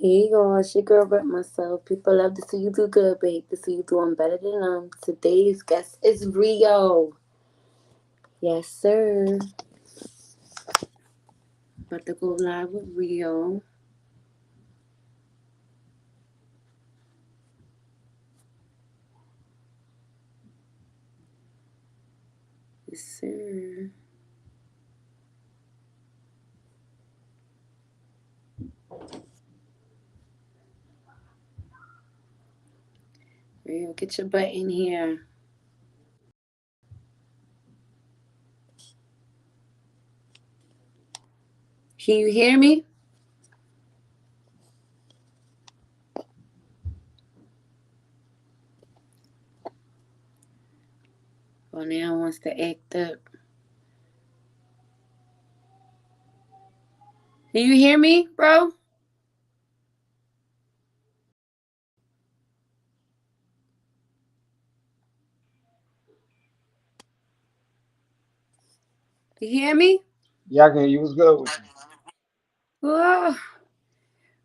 Hey y'all, it's your girl Repmyself. People love to see you do good, babe. To see you doing better than them. Today's guest is Rio. Yes, sir. About to go live with Rio. Yes, sir. Rio, get your butt in here. Can you hear me? Oh, now wants to act up. Can you hear me, bro? You hear me? Yeah, I can hear you. What's good with you? Oh,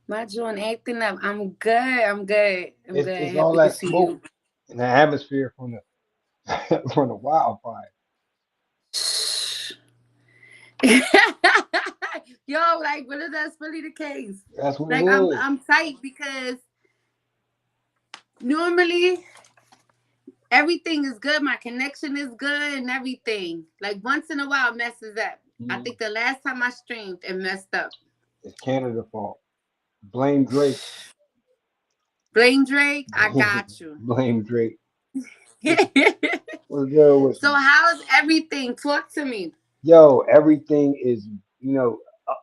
my joint acting up. I'm good. I'm good. I'm good. It's all Happy to that see smoke you. and the atmosphere from the from the wildfire. Yo, like, what is that's really the case? That's what it Like, I'm is. I'm tight because normally everything is good. My connection is good and everything. Like once in a while, it messes up. I Mhm. think the last time I streamed, it messed up. It's Canada's fault. Blame Drake. Blame Drake. I got you. Blame Drake. What's good with So you? how's everything? Talk to me. Yo, everything is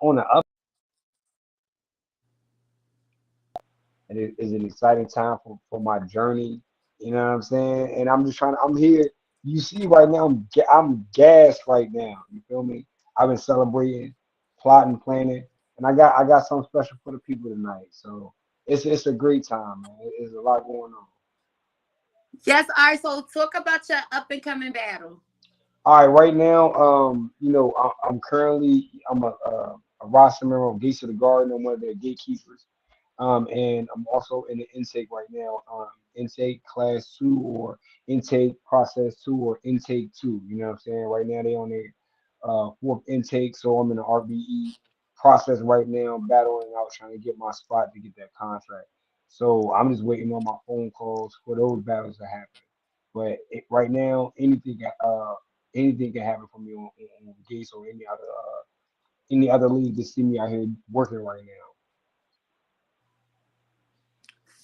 on the up, and it is an exciting time for my journey. You know what I'm saying? And I'm just trying. I'm here. You see, right now, I'm gassed right now. You feel me? I've been celebrating, plotting, planning, and I got something special for the people tonight. So it's a great time, man. There's a lot going on. Yes, all right. So talk about your up and coming battle. All right, right now, I'm currently a roster member of Gates of the Garden. I'm one of their gatekeepers. And I'm also in the intake right now, intake class two or intake process two or intake two. You know what I'm saying? Right now they on their fourth intake, so I'm in the RBE process right now, battling out trying to get my spot to get that contract. So I'm just waiting on my phone calls for those battles to happen. But right now, anything can happen for me on Gates or any other league to see me out here working right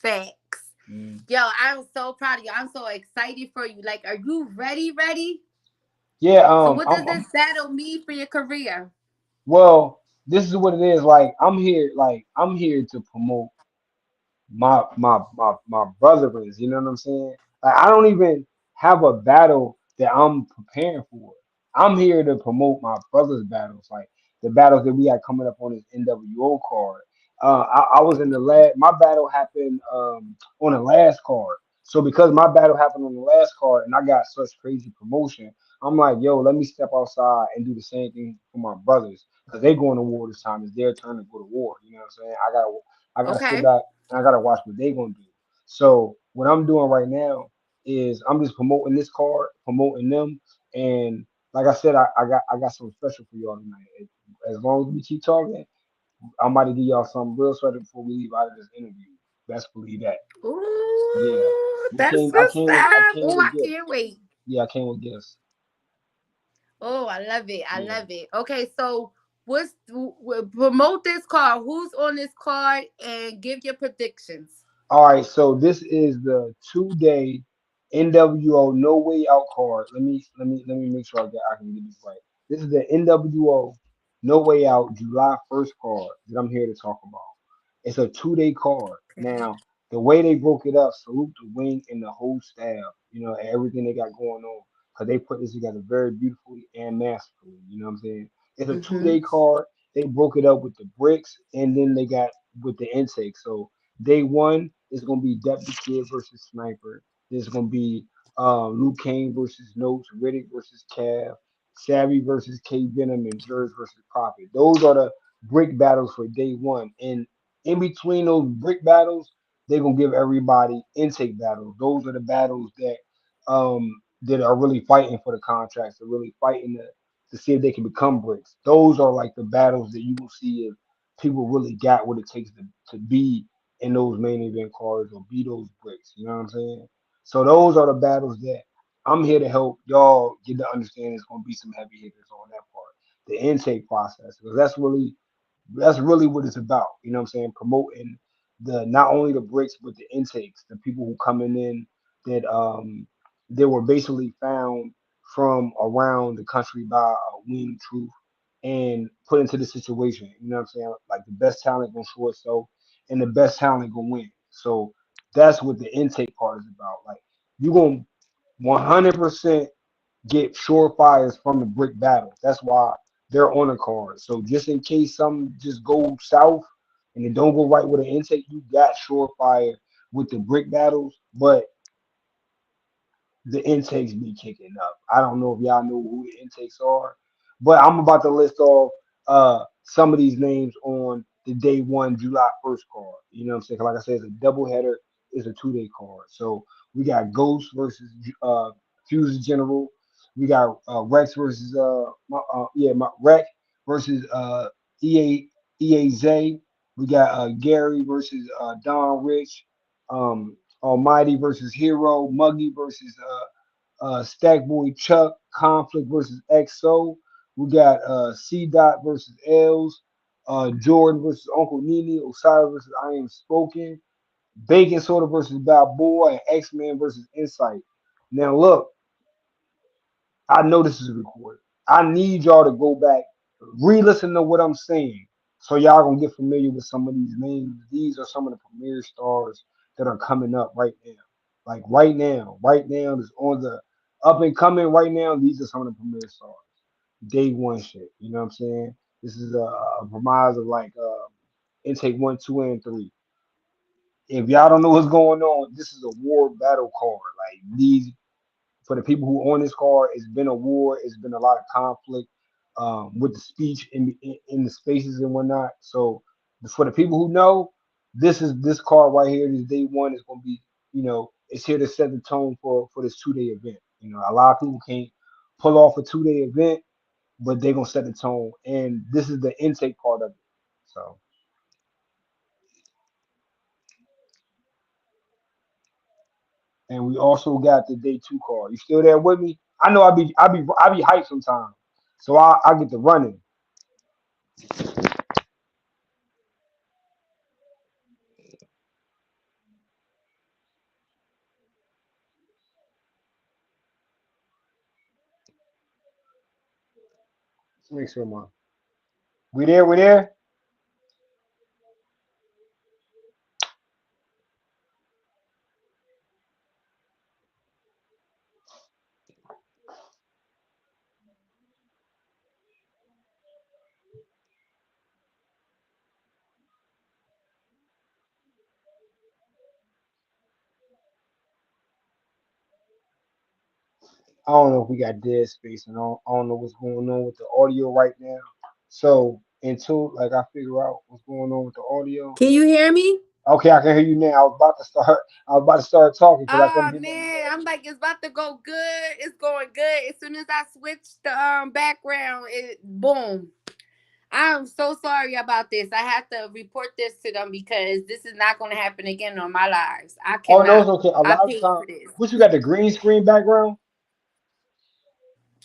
Facts. now. Yo, I'm so proud of you. I'm so excited for you. Like, are you ready? Ready? Yeah, So, what does this battle mean for your career? well, this is what it is. I'm here to promote my brothers. You know what I'm saying? Like I don't even have a battle that I'm preparing for. I'm here to promote my brothers' battles, like the battles that we got coming up on this NWO card. I was in the last. My battle happened on the last card. So because my battle happened on the last card, and I got such crazy promotion, I'm like, yo, let me step outside and do the same thing for my brothers because they going to war this time. It's their turn to go to war. You know what I'm saying? I gotta sit Okay. back and I gotta watch what they gonna do. So what I'm doing right now is I'm just promoting this card, promoting them, and like I said, I got something special for y'all tonight. As long as we keep talking, I'm about to give y'all something real special before we leave out of this interview. Best believe that. Yeah, Ooh, we that's came. I what's came with. I up. came Oh, with I gifts. can't wait. Yeah, I came with gifts. Oh, I love it. I Yeah. love it. Okay, so promote this card? Who's on this card and give your predictions. All right, so this is the 2-day NWO No Way Out card. Let me make sure I can get this right. This is the NWO No Way Out July 1st card that I'm here to talk about. It's a 2-day card. Now, the way they broke it up, salute the wing and the whole staff, and everything they got going on. Because they put this together very beautifully and masterfully. You know what I'm saying? It's a two Mm-hmm. day card. They broke it up with the bricks and then they got with the intake. So day one is gonna be Deputy Kid versus Sniper. There's gonna be Luke Kane versus Notes, Riddick versus Cav, Savvy versus K Venom, and Jers versus Prophet. Those are the brick battles for day one. And In between those brick battles, they're gonna give everybody intake battles. Those are the battles that are really fighting for the contracts, they're really fighting to see if they can become bricks. Those are like the battles that you will see if people really got what it takes to be in those main event cards or be those bricks. You know what I'm saying? So those are the battles that I'm here to help y'all get to understand. It's gonna be some heavy hitters on that part, the intake process, because that's really what it's about. You know what I'm saying? Promoting the not only the breaks but the intakes, the people who coming in that were basically found from around the country by Wing Truth and put into the situation. You know what I'm saying? Like the best talent gonna show itself and the best talent gonna win. So that's what the intake part is about. Like you gonna 100% get surefires from the brick battles. That's why they're on the card. So just in case some just go south and it don't go right with an intake, you got surefire with the brick battles. But the intakes be kicking up. I don't know if y'all know who the intakes are, but I'm about to list off some of these names on the day one, July 1st card. You know what I'm saying? Like I said, it's a doubleheader, it's a 2 day card. So we got Ghost versus Fuse General. We got Rex versus Rex versus EAZ. We got Gary versus Don Rich. Almighty versus Hero, Muggy versus Stackboy Chuck, Conflict versus XO. We got C Dot versus Els, Jordan versus Uncle Nene, Osiris versus I Am Spoken, Bacon Soda versus Balboa, and X Men versus Insight. Now look, I know this is recorded. I need y'all to go back, re-listen to what I'm saying, so y'all gonna get familiar with some of these names. These are some of the premier stars that are coming up right now. Like right now, that's on the up and coming right now. These are some of the premier stars. Day one shit. You know what I'm saying? This is a premise of like intake one, two, and three. If y'all don't know what's going on, this is a war battle card. Like these for the people who own this card, it's been a war. It's been a lot of conflict with the speech in the spaces and whatnot. So for the people who know, this card right here. This day one is going to be, it's here to set the tone for this 2 day event. You know, a lot of people can't pull off a 2 day event, but they're gonna set the tone, and this is the intake part of it. So, and we also got the day two card. You still there with me? I know I be hyped sometimes, so I get to running. Let's make sure, man. We there? We there? I don't know if we got dead space, and I don't know what's going on with the audio right now. So until like I figure out what's going on with the audio. Can you hear me? Okay, I can hear you now. I was about to start. I was about to start talking because I couldn't Oh hear nothing you man, said. I'm like it's about to go good. It's going good. As soon as I switch the background, it boom. I'm so sorry about this. I have to report this to them because this is not going to happen again on my lives. I Oh no, cannot. it's okay. A I lot of paid time. for this. What you got the green screen background?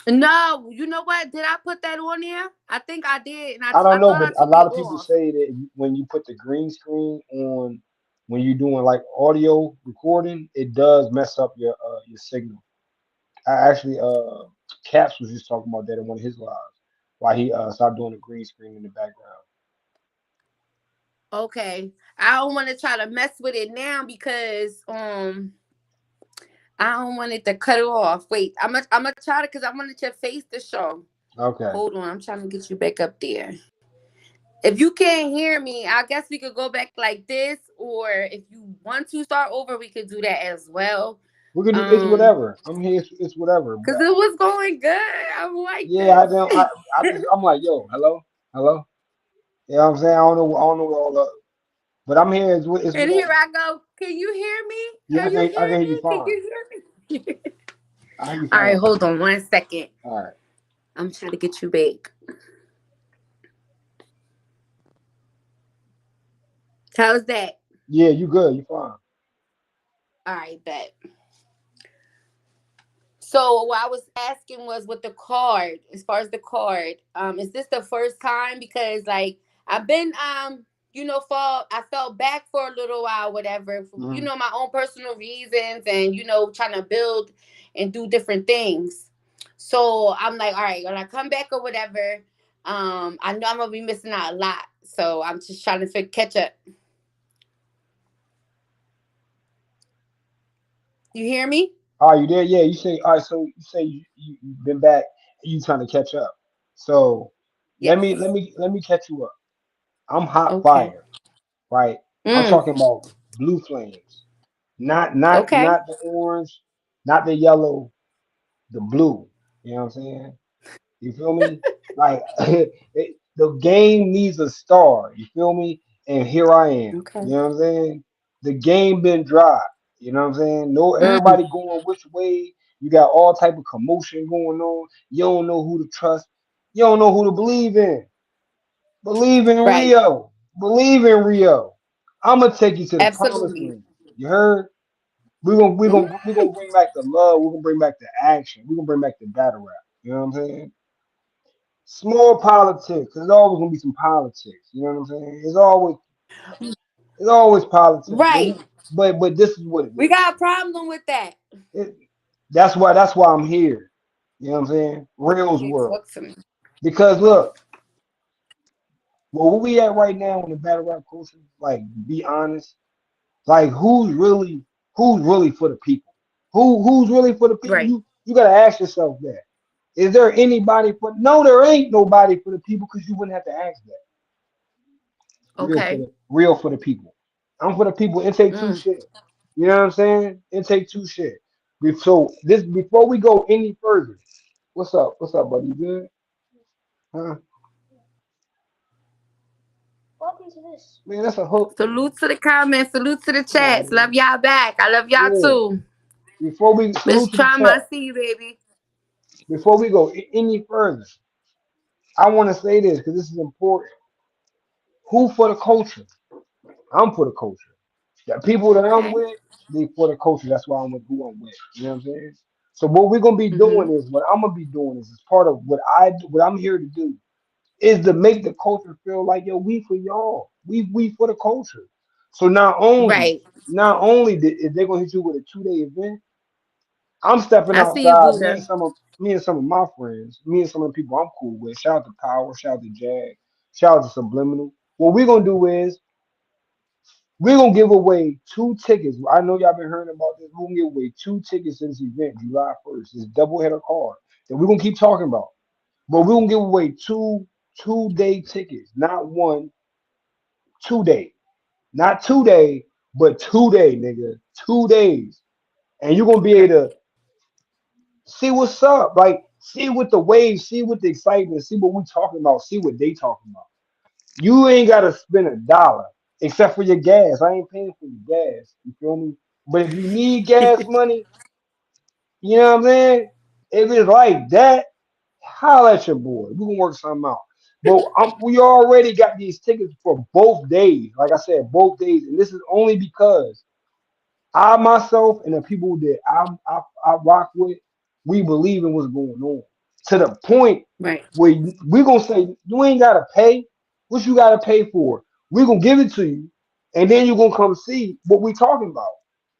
No, you know what? Did I put that on there? I think I did, and I I don't know, thought but I a took lot it of people off. say that when you put the green screen on, when you're doing like audio recording, it does mess up your signal. I actually Caps was just talking about that in one of his lives. Why he stopped doing the green screen in the background. Okay, I don't want to try to mess with it now because I don't want it to cut it off. Wait, I'm gonna try to because I wanted your face to show. Okay. Hold on, I'm trying to get you back up there. If you can't hear me, I guess we could go back like this, or if you want to start over, we could do that as well. We can do it's Um, whatever. I'm here. It's whatever. Cause But it was going good. I'm like yeah, I this. don't. I'm like, yo, hello, hello. You know what I'm saying? I don't know. I don't know what all up. But I'm here as And here well. I go. Can you hear me? Yeah, Are you I can hearing hear you me? Can fine. you hear me? I hear you All right, fine. hold on 1 second. All right. I'm trying to get you back. How's that? Yeah, you good. You fine. All right, bet. So what I was asking was with the card, as far as the card, is this the first time? Because like I've been fall I fell back for a little while, whatever, for, Hmm. my own personal reasons and trying to build and do different things. So I'm like, all right, when I come back or whatever, I know I'm gonna be missing out a lot. So I'm just trying to catch up. You hear me? All right, you there? Yeah, you say. All right, so you say you've been back and you trying to catch up. So Yes. let me catch you up. I'm hot Okay. fire, right? I'm Mm. talking about blue flames, not Okay. the orange, not the yellow, the blue. You know what I'm saying? You feel me? Like the game needs a star. You feel me? And here I am. Okay. You know what I'm saying? The game been dry. You know what I'm saying? No, Mm. everybody going which way. You got all type of commotion going on. You don't know who to trust. You don't know who to believe in. Believe in Right. Rio. Believe in Rio. I'm gonna take you to the promised Absolutely. land. You heard? We're gonna Mm. bring back the love. We're gonna bring back the action. We're gonna bring back the battle rap. You know what I'm saying? Small politics. There's always gonna be some politics. You know what I'm saying? It's always politics. But Right. this is what it We is. got a problem with that. It, that's why I'm here. You know what I'm saying? Real's Okay, world. talk to me. Because look, where we at right now in the battle rap culture, like be honest, like who's really for the people? Who's really for the people? Right. You gotta ask yourself that. Is there anybody for no, there ain't nobody for the people because you wouldn't have to ask that. Okay. Real for the people. I'm for the people. It take two Mm. shit. You know what I'm saying? It take two shit. So this before we go any further, what's up? What's up, buddy? You good? Huh? Man, that's a hook. Salute to the comments. Salute to the Come on, chats. Love man. y'all back. I love y'all Yeah. too. Before we Miss salute to the Trauma, I chat. see you, baby. Before we go any further, I want to say this because this is important. Who for the culture? I'm for the culture. The people that I'm Okay. with, they for the culture. That's why I'm with who I'm with. You know what I'm saying? So what we're gonna be Mm-hmm. doing is what I'm gonna be doing is as part of what what I'm here to do is to make the culture feel like yo, we for y'all. We for the culture. So Right. not only if they're gonna hit you with a 2-day event, I'm stepping I see you, outside. Me and Buddha. some of my friends, me and some of the people I'm cool with. Shout out to Power, shout out to Jag, shout out to Subliminal. What we're gonna do is we're gonna give away 2 tickets. I know y'all been hearing about this. We're gonna give away 2 tickets to this event, July 1st. It's double header card that we're gonna keep talking about. But we're gonna give away 2 2-day tickets, not 1 2 day. Not 2 day, but 2 day, nigga. 2 days. And you're gonna be Okay. able to see what's up. Like, see what the waves, see what the excitement, see what we talking about, see what they talking about. You ain't gotta spend a dollar except for your gas. I ain't paying for your gas. You feel me? But if you need gas money, you know what I'm saying? If it's like that, holla at your boy. We can work something out. But we already got these tickets for both days. Like I said, both days, and this is only because I myself and the people that I rock with, we believe in what's going on to the point Right. where we gonna say you ain't gotta pay. What you gotta pay for? We gonna give it to you, and then you gonna come see what we talking about.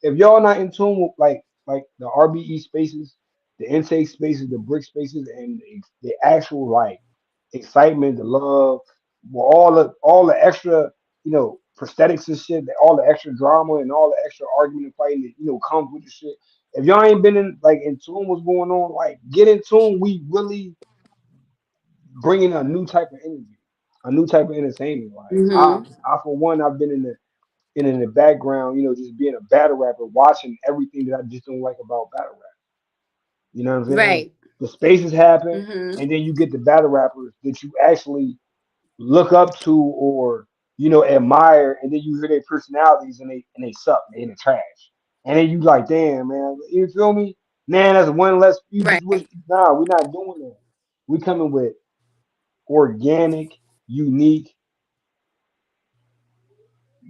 If y'all not in tune with like the RBE spaces, the intake spaces, the brick spaces, and the actual like excitement, the love, well, all the extra, prosthetics and shit, all the extra drama and all the extra argument and fighting that comes with the shit. If y'all ain't been in tune what's going on, like get in tune. We really bringing a new type of energy, a new type of entertainment. Like Mm-hmm. I for one, I've been in the background, just being a battle rapper, watching everything that I just don't like about battle rap. You know what I'm saying? Right. The spaces happen, Mm-hmm. and then you get the battle rappers that you actually look up to or admire, and then you hear their personalities and they suck, they in the trash. And then you like, damn man, you feel me? Man, that's one less you just Right. wish nah, we're not doing that. We coming with organic, unique,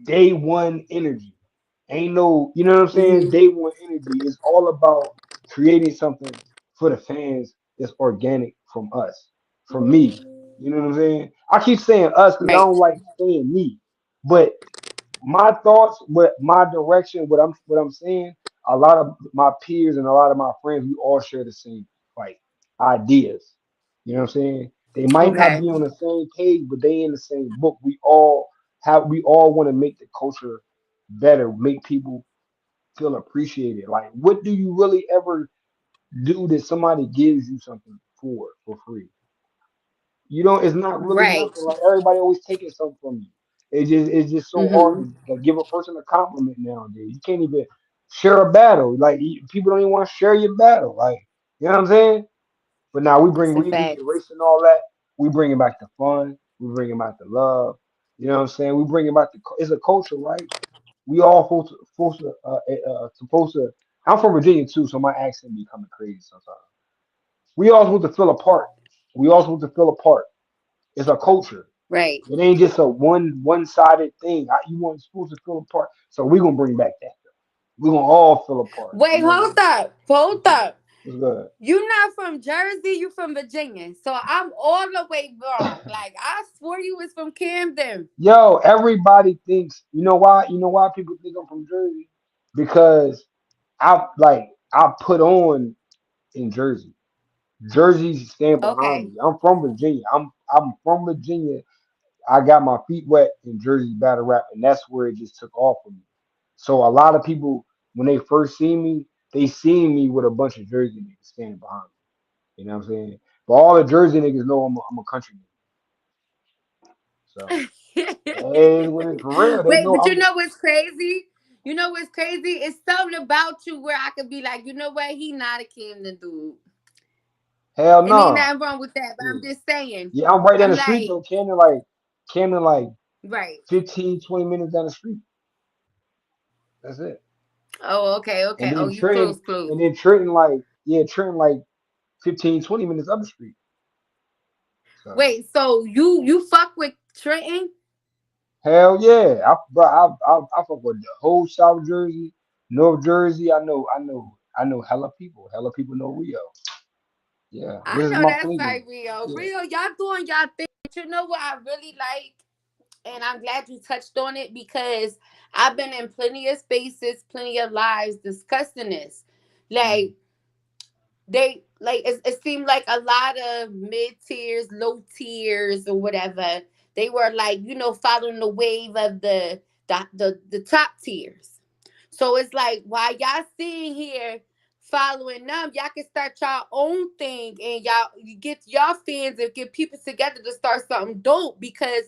day one energy. Ain't no, you know what I'm saying? Mhm. Day one energy is all about creating something for the fans that's organic from us, from me. You know what I'm saying? I keep saying us because I Right. don't like saying me, but my thoughts, what my direction, what I'm saying, a lot of my peers and a lot of my friends, we all share the same like ideas. You know what I'm saying? They might not Okay. be on the same page, but they in the same book. We all want to make the culture better, make people feel appreciated. Like what do you really ever do that somebody gives you something for free? It's not really Right. nothing. Like everybody always taking something from you. It's just so hard Mhm. to give a person a compliment nowadays. You can't even share a battle. Like people don't even want to share your battle. Like you know what I'm saying? But now That's a we fact. erasing all that. We bringing back the fun. We bringing back the love. You know what I'm saying? We bringing back it's a culture, right? We all supposed to. I'm from Virginia too, so my accent be coming crazy sometimes. We all supposed to feel apart. We all supposed to feel apart. It's a culture. Right. It ain't just a one-sided thing. You want supposed to feel apart. So we're gonna bring back that. We're gonna all feel apart. Wait, hold up. Hold up. What's good? You not from Jersey, you from Virginia. So I'm all the way wrong. Like I swore you was from Camden. Yo, everybody thinks, you know why? You know why people think I'm from Jersey? Because I put on in Jersey. Jersey's stand behind Okay. me. I'm from Virginia. I'm from Virginia. I got my feet wet in Jersey battle rap, and that's where it just took off for me. So a lot of people, when they first see me, they see me with a bunch of Jersey niggas standing behind me. You know what I'm saying? But all the Jersey niggas know I'm a country nigga. So hey, when it's for real, they Wait, know but you I'm know what's crazy? You know what's crazy? It's something about you where I could be like, you know what? He not a Camden dude. hell And ain't no. nothing wrong with that. But Yeah. I'm just saying. Yeah, I'm right down I'm the street like, though. Camden like right. 15, 20 minutes down the street. That's it. Oh, okay, And okay. Oh, then you close, Trenton, close. and then Trenton like yeah, Trenton like 15, 20 minutes up the street. So Wait, so you fuck with Trenton? hell yeah. I fuck with the whole South Jersey, North Jersey. I know hella people. Hella people know Rio. Yeah. I This is know my that's playground. right, Rio. Yeah. Rio, y'all doing y'all thing. But you know what I really like? And I'm glad you touched on it because I've been in plenty of spaces, plenty of lives discussing this. Mm. Like it seemed like a lot of mid tiers, low tiers, or whatever. They were like, following the wave of the top tiers. So it's like while y'all sitting here following them, y'all can start y'all own thing and y'all you get y'all fans and get people together to start something dope because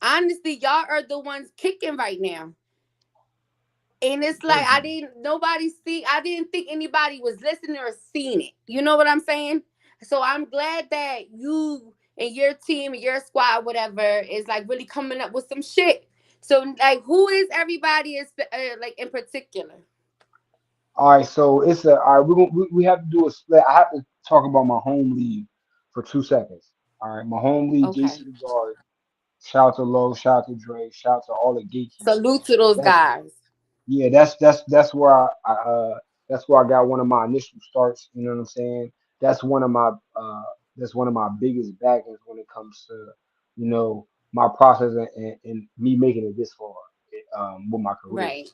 honestly, y'all are the ones kicking right now. And it's like Thank you. I didn't think anybody was listening or seeing it. You know what I'm saying? So I'm glad that you and your team and your squad, whatever, is like really coming up with some shit. So like, who is everybody is like in particular? All right, so it's a all right. We have to do a split. I have to talk about my home league for 2 seconds. All right, my home league, Gates Okay. of the Guard. Shout out to Low, shout out to Dre, shout out to all the gatekeepers. Salute to those That's guys. yeah, that's where that's where I got one of my initial starts. You know what I'm saying? That's one of my that's one of my biggest backers when it comes to my process and me making it this far with my career. Right.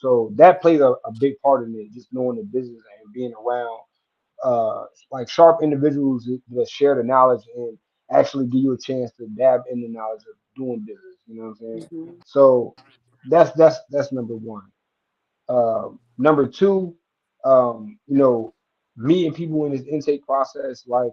So that plays a big part in it, just knowing the business and being around like sharp individuals that share the knowledge and actually give you a chance to dab in the knowledge of doing business. You know what I'm saying? Hmm. So that's number one. Number two, meeting people in this intake process, like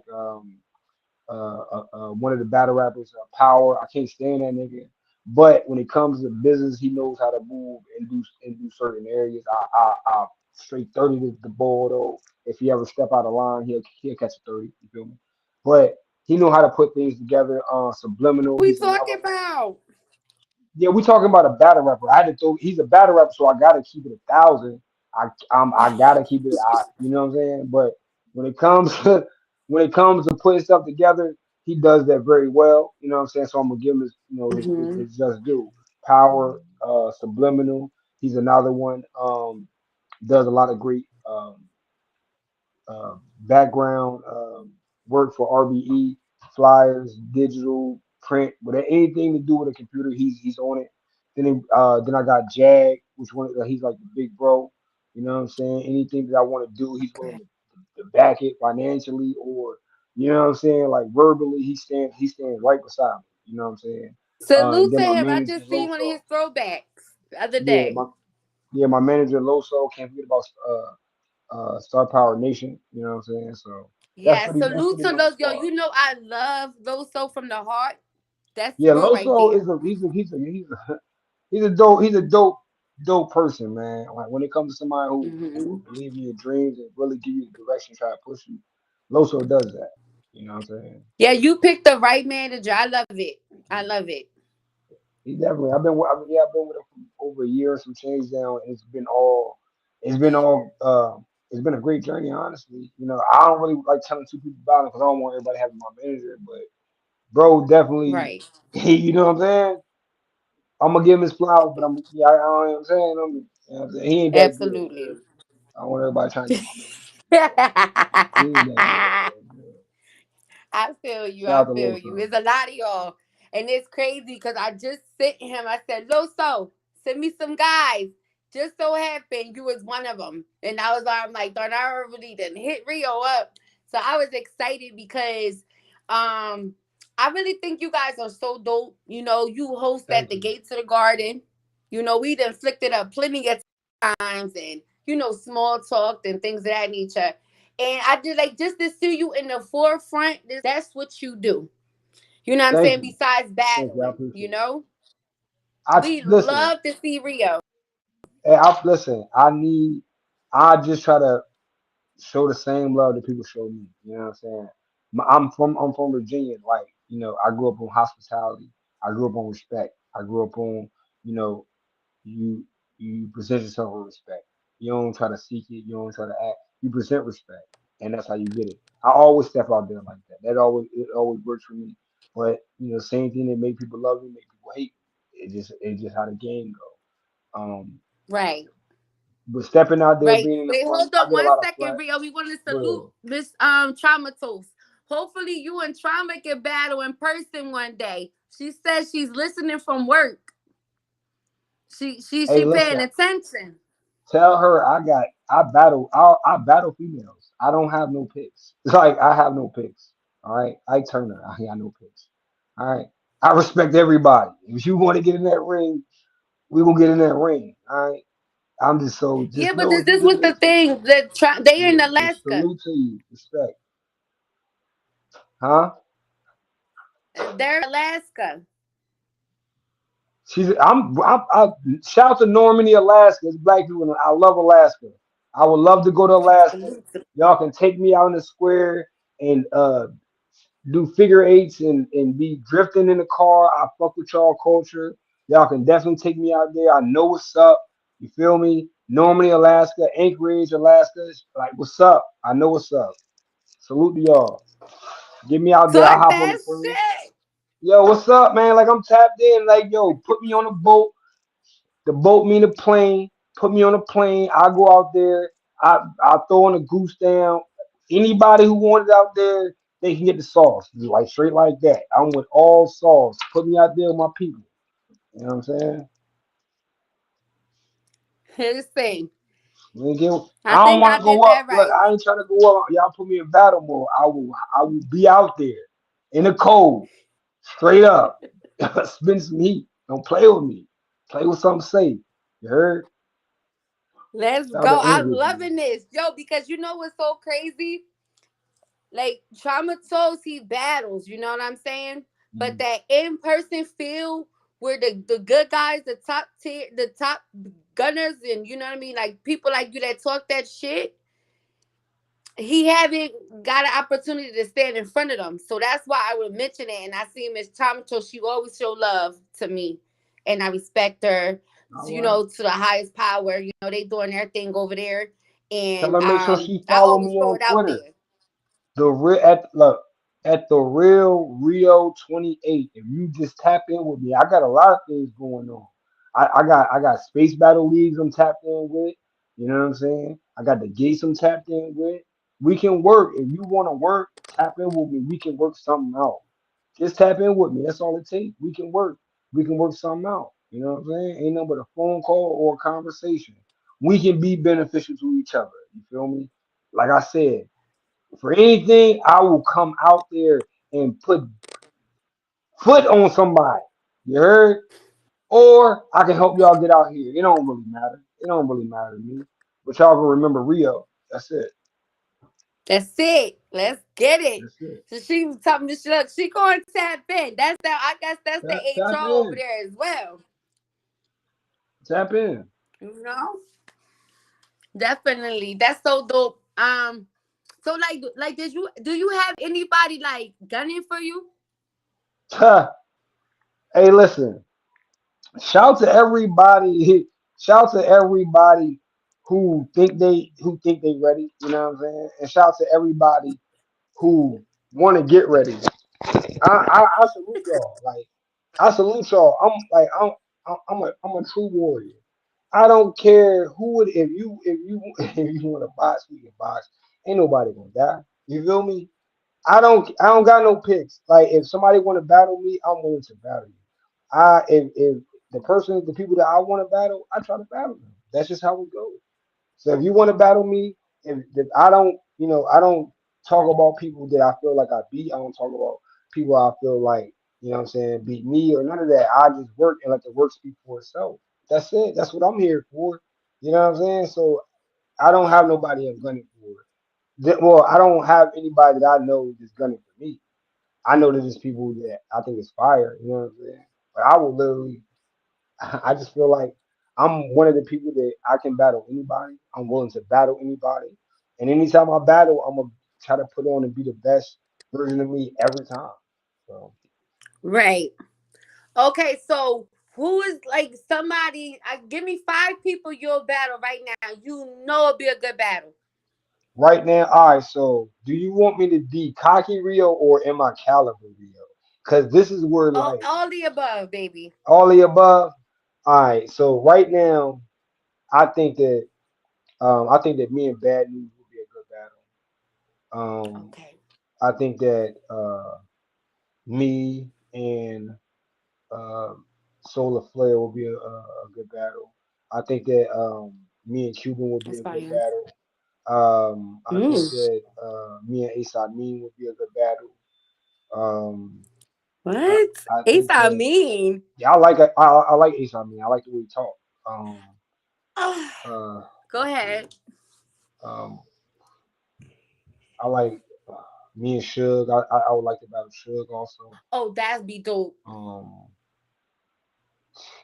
one of the battle rappers, Power. I can't stand that nigga. But when it comes to business, he knows how to move and do certain areas. I straight 30 the ball though. If he ever step out of line, he'll catch a 30. You feel me? But he know how to put things together. Subliminal. We He's talking another. about? Yeah, we talking about a battle rapper. I had to throw. He's a battle rapper, so I gotta keep it 1,000. I gotta keep it. You know what I'm saying? But when it comes to putting stuff together, he does that very well. You know what I'm saying? So I'm gonna give him his Hmm. his just due. Power, subliminal. He's another one. Does a lot of great background work for RBE, flyers, digital, print, but anything to do with a computer, he's on it. Then I got Jag, which one he's like the big bro. You know what I'm saying? Anything that I want to do, he's willing to back it financially or you know what I'm saying, like verbally. He stands right beside me. You know what I'm saying? And Salute then to my him. I manager just seen one of Loso, his throwbacks the other yeah, day. my manager Loso. Can't forget about Star Power Nation. You know what I'm saying? So Yeah, that's salute pretty to much the those. Yo, squad. you know I love Loso from the heart. That's Yeah, real right Loso there. is he's a dope person, man. Like when it comes to somebody who Hmm. believe in your dreams and really give you the direction, try to push you, Loso does that. You know what I'm saying? Yeah, you picked the right manager. I love it. I love it. He definitely. I've been with him for over a year and some change now. And it's been a great journey, honestly. You know, I don't really like telling two people about it because I don't want everybody having my manager, but bro, definitely, Right. you know what I'm saying? I'm gonna give him his flowers, but I don't know what I'm saying. You know what I'm saying? He ain't that good. You Absolutely. heard? I don't want everybody trying to get my manager. He ain't that good, bro. I feel you. Shout I out to feel you. Loso. It's a lot of y'all. And it's crazy because I just sent him. I said, Loso, send me some guys. Just so happened you was one of them. And I'm like, darn, I already done hit Rio up. So I was excited because I really think you guys are so dope. You know, you host at Thank the you. Gates of the Garden. You know, we done flicked it up plenty of times and, small talk and things of that nature. And I did like just to see you in the forefront. That's what you do. You know what I'm Thank saying? you. Besides Thank you. I battling, appreciate it. I we listen. love to see Rio. Listen. I just try to show the same love that people show me. You know what I'm saying? I'm from Virginia. Like I grew up on hospitality. I grew up on respect. I grew up on you know you you present yourself with respect. You don't try to seek it. You don't try to act. You present respect, and that's how you get it. I always step out there like that. It always works for me. But same thing that make people love me, make people hate me. It's just how the game go. Right. But stepping out there, Right. being in the Wait, front, hold I on get a one lot of second, flack. Rio. We want to salute But Miss Traumatos. Hopefully you and Trauma can battle in person one day. She says she's listening from work. hey, She listen, paying attention. tell her I battle females. I don't have no picks. It's like I have no picks. All right, Ike Turner, I got no picks. All right, I respect everybody. If you want to get in that ring, we gonna get in that ring. All right, I'm just so Yeah, just but know this just was the listen. thing that they in Yeah, just Alaska. salute to you, respect, huh? They're in Alaska. I shout out to Normandy, Alaska. It's black people. I love Alaska. I would love to go to Alaska. Y'all can take me out in the square and do figure eights and be drifting in the car. I fuck with y'all culture. Y'all can definitely take me out there. I know what's up. You feel me? Normandy, Alaska, Anchorage, Alaska. Like, what's up? I know what's up. Salute to y'all. Get me out there. I Talk hop on that the plane. shit. Yo, what's up, man? Like I'm tapped in. Like, yo, put me on a boat. The boat mean the plane. Put me on a plane. I go out there. I throw in a goose down. Anybody who wants it out there, they can get the sauce. Like straight like that. I'm with all sauce. Put me out there with my people. You know what I'm saying? Here's the thing. We ain't get, I I don't think want I to go did up. that Look, right. I ain't trying to go up. Y'all put me in battle mode. I will be out there in the cold, straight up. Spin some heat. Don't play with me. Play with something safe. You heard? Let's Shout out go. to I'm Anchorage, man. loving this. Yo, because you know what's so crazy? Like Trauma Souls, he battles, you know what I'm saying? But Mhm. that in-person feel where the good guys, the top tier, the top gunners, and you know what I mean, like people like you that talk that shit, he haven't got an opportunity to stand in front of them. So that's why I would mention it. And I see Miss Trauma Souls, she always show love to me. and I respect her. All You right. know, to the highest power. You know, they doing their thing over there, Tell and her make sure she I follow always me throw on it out Twitter. there. The real at look at the real Rio 28. If you just tap in with me, I got a lot of things going on. I got space battle leagues I'm tapped in with. You know what I'm saying? I got the gates I'm tapped in with. We can work. If you want to work, tap in with me. We can work something out. Just tap in with me. That's all it takes. We can work. We can work something out. You know what I'm saying? Ain't nothing but a phone call or a conversation. We can be beneficial to each other. You feel me? Like I said, for anything, I will come out there and put foot on somebody. You heard? Or I can help y'all get out here. It don't really matter. It don't really matter to me. But y'all gonna remember Rio. That's it. That's it. Let's get it. That's it. So she was telling me, look, she going to tap in. That's the, I guess that's the Tap HR over in. there as well. Tap in. You know, definitely. That's so dope. So did you do you have anybody like gunning for you? Hey, listen. Shout to everybody. Shout to everybody who think they ready. You know what I'm saying? And shout to everybody who want to get ready. I salute y'all. Like I salute y'all. I'm a true warrior. I don't care who it if you if you want to box, we can box. Ain't nobody gonna die. You feel me? I don't got no picks. Like if somebody want to battle me, I'm willing to battle you. If the people that I want to battle, I try to battle them. That's just how it goes. So if you want to battle me, if I don't, I don't talk about people that I feel like I beat. I don't talk about people I feel like, what I'm saying, beat me or none of that. I just work and let the work speak for itself. That's it. That's what I'm here for. You know what I'm saying? So I don't have nobody I'm gunning for. Well, I don't have anybody that I know that's gunning for me. I know that there's people that I think is fire. You know what I'm saying? But I will literally I just feel like I'm one of the people that I can battle anybody. I'm willing to battle anybody. And anytime I battle, I'm gonna try to put on and be the best version of me every time. So Right. Okay, so who is like somebody? Give me five people you'll battle right now. You know it'll be a good battle. right now, all right. So do you want me to be cocky Rio or am I caliber Rio? Because this is where like All the above, baby. all the above. All right. So right now, I think that me and Bad News will be a good battle. Okay. I think that me and Solar Flare will be a good battle. I think that me and Cuban will be That's a good fine. battle. I think Mm. that me and Ace Amin will be a good battle. Um, I, What? I Ace, think I that mean. yeah, I like Ace Amin. I like the way he talk. Um, uh, Go let's see. ahead. Um, I like me and Suge. I would like to battle Suge also. Oh, that's be dope. Um,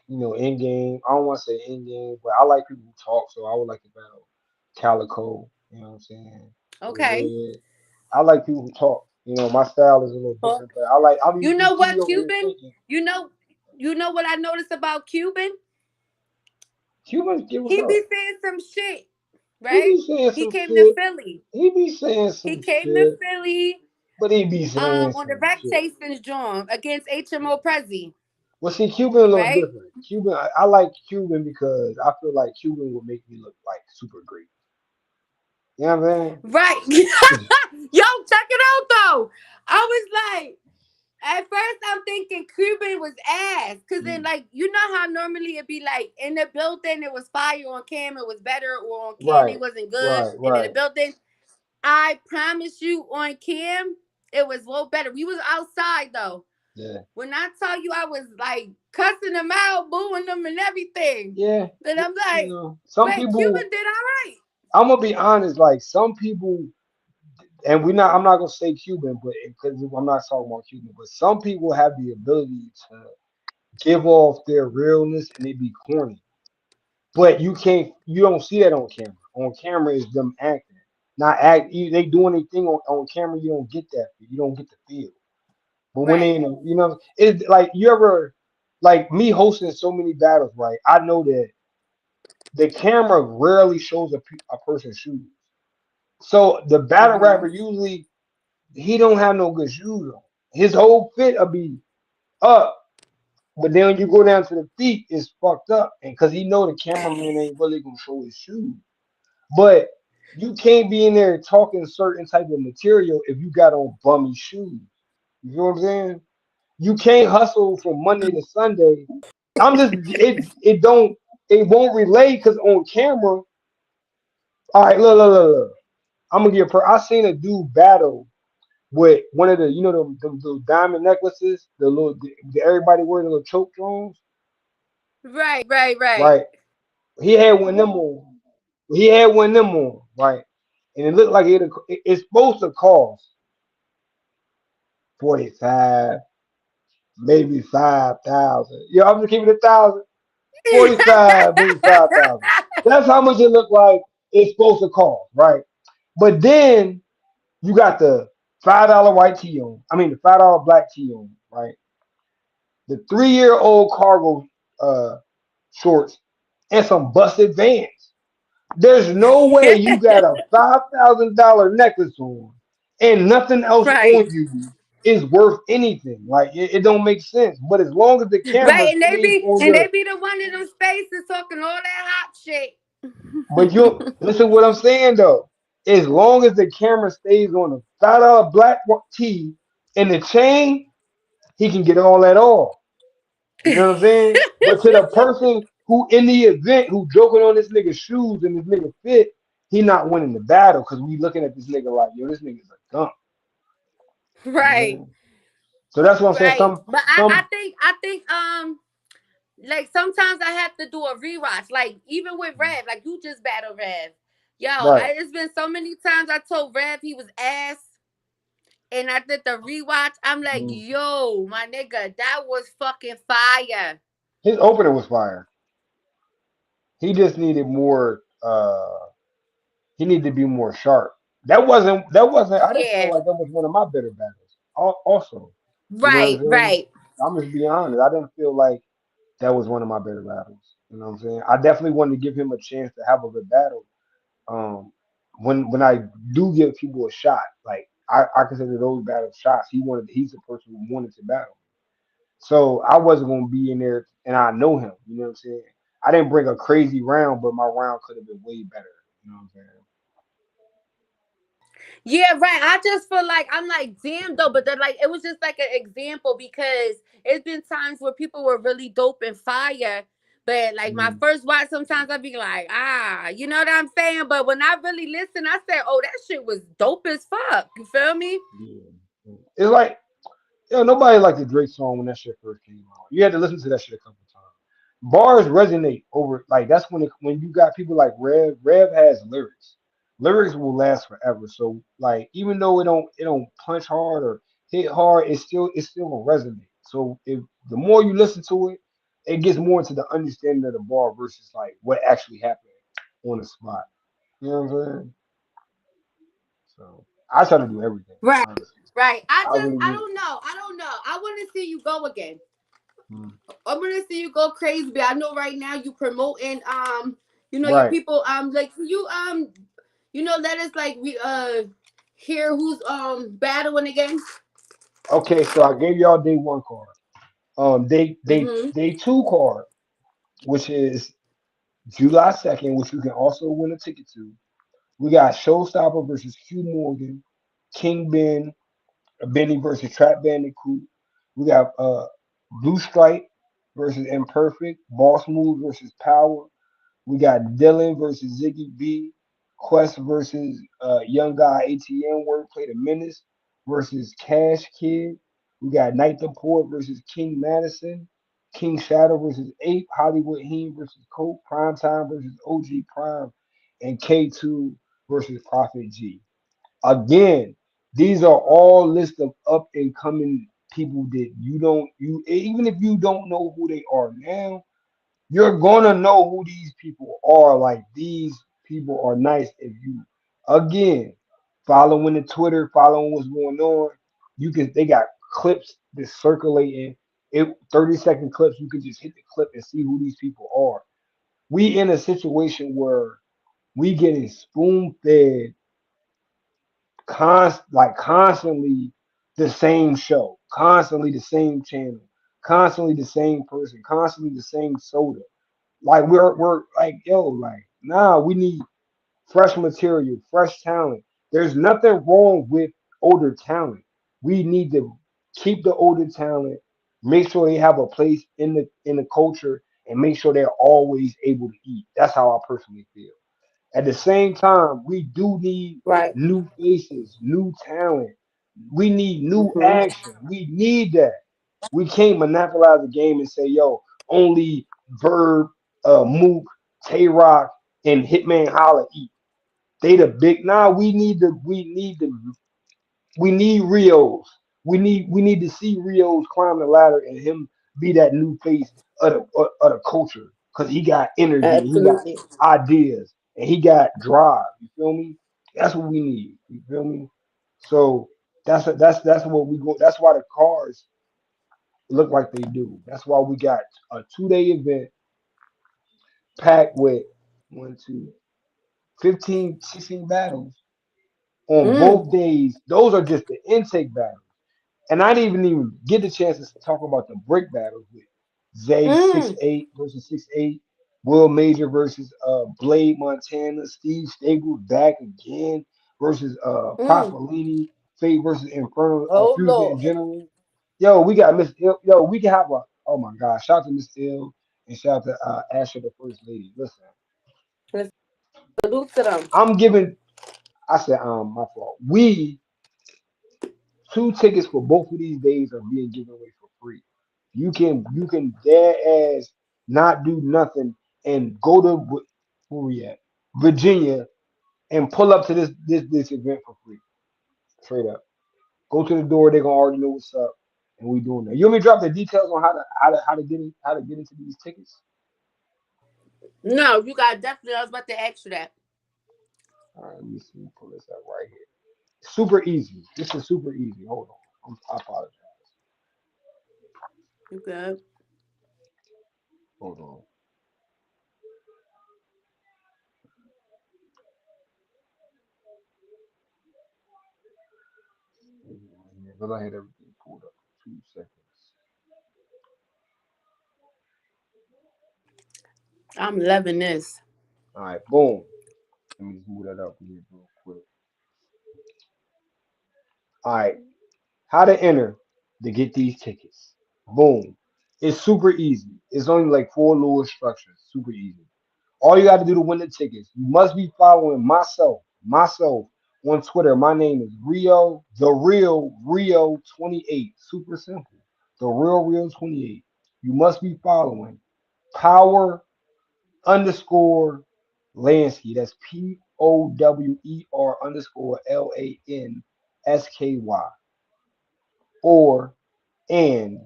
in game. I don't want to say in game, but I like people who talk, so I would like to battle Calico. You know what I'm saying? Or Okay. Red. I like people who talk. My style is a little Well, different, but I like. you You know see me what, over here Cuban? thinking. You know, you know what I noticed about Cuban? Cubans, give what's He be up? saying some shit, He right? be saying He some came to shit. Philly. He be saying He some came to shit, Philly but he be saying on the some rack shit. chasing joint against HMO Prezi, Well, see, Cuban a little right? different. Cuban, I like Cuban because I feel like Cuban will make me look like super great. You know what I'm Right. saying? Yo, check it out though. I was like, at first I'm thinking Cuban was ass. Cause then like you know how normally it'd be like in the building it was fire, on cam it was better, or on cam he Right, wasn't good. right, And in the right. building, I promise you on cam, it was a little better. We was outside though. Yeah, When I tell you I was like cussing them out, booing them and everything. yeah. Then I'm like, Some wait, people. Cuban did all right. I'm gonna be honest. Like some people, and we not. I'm not gonna say Cuban, but because I'm not talking about Cuban, but some people have the ability to give off their realness and they be corny. But you can't. You don't see that on camera. On camera is them acting, not act. They do anything on camera. You don't get that. You don't get the feel. But when they, Right. it's like you ever. like me hosting so many battles, right? I know that the camera rarely shows a person's shoes. So the battle Mhm. rapper usually he don't have no good shoes on. His whole fit will be up, but then when you go down to the feet, it's fucked up, and because he know the cameraman ain't really gonna show his shoes. But you can't be in there talking certain type of material if you got on bummy shoes. You know what I'm saying? You can't hustle from Monday to Sunday. I'm just it won't relate because on camera. All right, look. I'm gonna give I seen a dude battle with one of the the little diamond necklaces, everybody wearing the little choke drones, Right. right? He had one of them on. He had one of them on, right? And it looked like it's supposed to cost 45, maybe 5,000. Yeah, I'm just keeping it 1,000. 45, maybe 5,000. That's how much it looked like it's supposed to cost, right? But then you got the $5 white tee on. I mean the $5 black tee on, right? The 3-year old cargo uh shorts and some busted Vans. There's no way you got a $5,000 necklace on and nothing else Right. on you is worth anything. Like it don't make sense. But as long as the camera Right. And they stays be on and your they be the one in them spaces talking all that hot shit. but you listen what I'm saying though. As long as the camera stays on the $5 black tee and the chain, he can get all that off. You know what I'm saying? But to the person who in the event who joking on this nigga's shoes and this nigga fit, he not winning the battle because we looking at this nigga like, yo, this nigga's a gump. You know what I'm Right. saying? So that's what I'm saying. Right. Some But I some think like sometimes I have to do a rewatch. Like even with Rev, like you just battled Rev. Yo, right. it's been so many times I told Rev he was ass, and I did the rewatch. I'm like, Mhm. yo, my nigga, that was fucking fire. His opener was fire. He just needed more he needed to be more sharp. That wasn't I didn't feel Yeah. like that was one of my better battles. Also, you know what I'm Right. saying? Right. I'm just being honest. I didn't feel like that was one of my better battles. You know what I'm saying? I definitely wanted to give him a chance to have a good battle. Um, when I do give people a shot, like I consider those battle shots. He's the person who wanted to battle. So I wasn't gonna be in there, and I know him. You know what I'm saying? I didn't bring a crazy round, but my round could have been way better. You know what I'm saying? Yeah, right. I just feel like I'm like, damn though, but then like it was just like an example because it's been times where people were really dope and fire. But like my Mhm. first watch, sometimes I'd be like, you know what I'm saying? But when I really listen, I say, oh, that shit was dope as fuck. You feel me? Yeah. It's like nobody liked the Drake song when that shit first came out. You had to listen to that shit a couple times. Bars resonate over like that's when you got people like Rev. Rev has lyrics. Lyrics will last forever. So like even though it don't punch hard or hit hard, it's still gonna resonate. So if the more you listen to it, it gets more into the understanding of the bar versus like what actually happened on the spot. You know what I'm saying? So I try to do everything, Right. honestly. Right. I really I do. don't know. I don't know. I want to see you go again. Mm. I'm gonna see you go crazy. But I know right now you promoting your Right. people like you let us like we hear who's battling again. Okay, so I gave y'all day one card. Mm-hmm. Day two card, which is July 2nd, which you can also win a ticket to. We got Showstopper versus Q Morgan, King Ben, Benny versus Trap Bandicoot. We got Blue Stripe versus Imperfect, Boss Move versus Power. We got Dylan versus Ziggy B, Quest versus Young Guy ATM Wordplay the Menace versus Cash Kid. We got Night the Poet versus King Madison, King Shadow versus Ape, Hollywood Heem versus Coke, Prime Time versus OG Prime, and K2 versus Prophet G. Again, these are all lists of up and coming people that you even if you don't know who they are now, you're gonna know who these people are. Like these people are nice if you again following the Twitter, following what's going on. You can they got clips that's circulating It 30-second clips. You can just hit the clip and see who these people are. We in a situation where we getting spoon fed constantly the same show, constantly the same channel, constantly the same person, constantly the same soda. Like we're like, yo, like, nah, we need fresh material, fresh talent. There's nothing wrong with older talent. We need to keep the older talent, make sure they have a place in the culture, and make sure they're always able to eat. That's how I personally feel. At the same time, we do need Right. new faces, new talent. We need new Hmm. action. We need that. We can't monopolize the game and say, yo, only Verb, Mook, Tay Rock, and Hitman Holla eat. They the big nah. We need Rios. We need to see Rios climb the ladder and him be that new face of the culture because he got energy and he got Absolutely. ideas and he got drive. You feel me? That's what we need. You feel me? So that's what we go. That's why the cars look like they do. That's why we got a 2 day event packed with one, two, 15, 16 battles on Mm. both days. Those are just the intake battles. And I didn't even get the chance to talk about the brick battles with Zay Mm. 6'8" versus 6'8", Will Major versus Blade Montana, Steve Staples back again versus Mm. Pasolini, Fate versus Inferno, Oh Fusion in Lord. general. Yo, we got Miss Ill. Yo, we can have a, oh my God, shout out to Miss Ill and shout out to Asher, the first lady. Listen, Salute to them. I'm giving, I said, my fault. We, 2 tickets for both of these days are being given away for free. You can dead ass not do nothing and go to where we at Virginia and pull up to this event for free. Straight up, go to the door. They gonna already know what's up, and we doing that. You want me to drop the details on how to get into these tickets? No, you got definitely. I was about to ask you that. All right, let me see. Pull this up right here. Super easy. This is super easy. Hold on. I apologize. You good? Hold on. Because I had everything pulled up. 2 seconds. I'm loving this. All right, boom. Let me just move that up here real quick. All right, how to enter to get these tickets. Boom. It's super easy. It's only like four little instructions. Super easy. All you got to do to win the tickets, you must be following myself on Twitter. My name is Rio, the real Rio 28. Super simple. The real Rio 28. You must be following Power underscore Lansky. That's POWER_LANSKY. Or and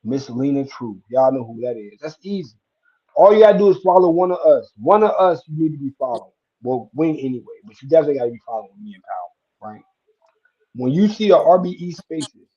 Miss Lena Truth. Y'all know who that is. That's easy. All you gotta do is follow one of us. One of us you need to be following. Well, Wing anyway, but you definitely gotta be following me and Power, right? When you see the RBE spaces,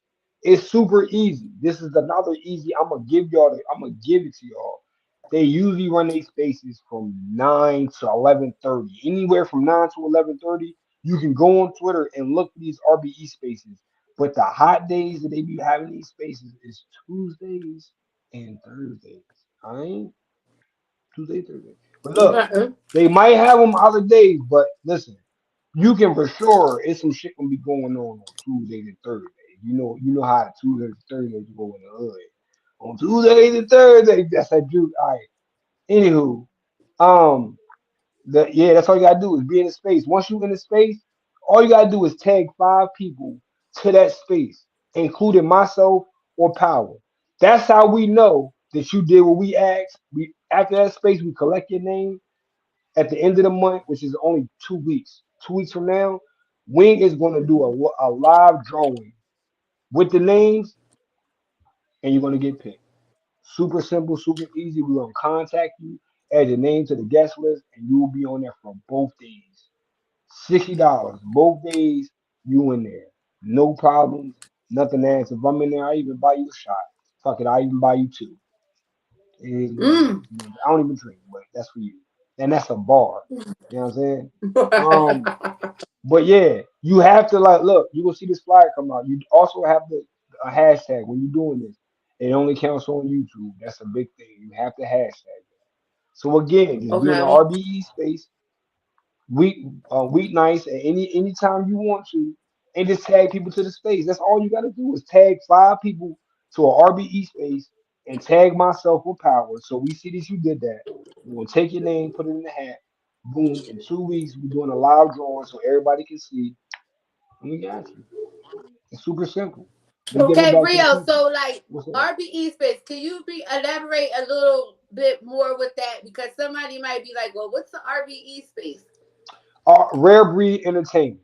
it's super easy. This is another easy. I'm gonna give it to y'all. They usually run these spaces from 9 to 11:30. Anywhere from 9 to 11:30. You can go on Twitter and look for these RBE spaces. But the hot days that they be having these spaces is Tuesdays and Thursdays. I ain't Tuesday, Thursday. But look, Uh-uh. they might have them other days, but listen, you can for sure. It's some shit gonna be going on Tuesdays and Thursdays. You know how the Tuesdays and Thursdays go in the hood. On Tuesdays and Thursdays, that's that Juke. All right. Anywho, um, that's all you gotta do is be in the space. Once you in the space, all you gotta do is tag 5 people to that space, including myself or Power. That's how we know that you did what we asked. We after that space, we collect your name at the end of the month, which is only 2 weeks. 2 weeks from now, Wing is going to do a live drawing with the names, and you're going to get picked. Super simple, super easy. We're going to contact you, add your name to the guest list, and you will be on there for both days. $60 both days. You in there, no problems, nothing else. If I'm in there, I even buy you a shot. Fuck it, I even buy you two. It is what it is. Mm. You know, I don't even drink, but that's for you. And that's a bar. You know what I'm saying? Um, but yeah, you have to like look. You will see this flyer come out. You also have the a hashtag when you're doing this. It only counts on YouTube. That's a big thing. You have to hashtag. So again, just be in the Okay. RBE space weeknights at anytime you want to, and just tag people to the space. That's all you got to do is tag 5 people to a RBE space and tag myself with power. So we see that you did that. We're gonna take your name, put it in the hat. Boom! In 2 weeks, we're doing a live drawing so everybody can see. And we got you. It's super simple. We give it Okay, back to the Rio. people. So, like What's up? RBE space, can you be elaborate a little bit more with that? Because somebody might be like, "Well, what's the RBE space?" Rare breed entertainment.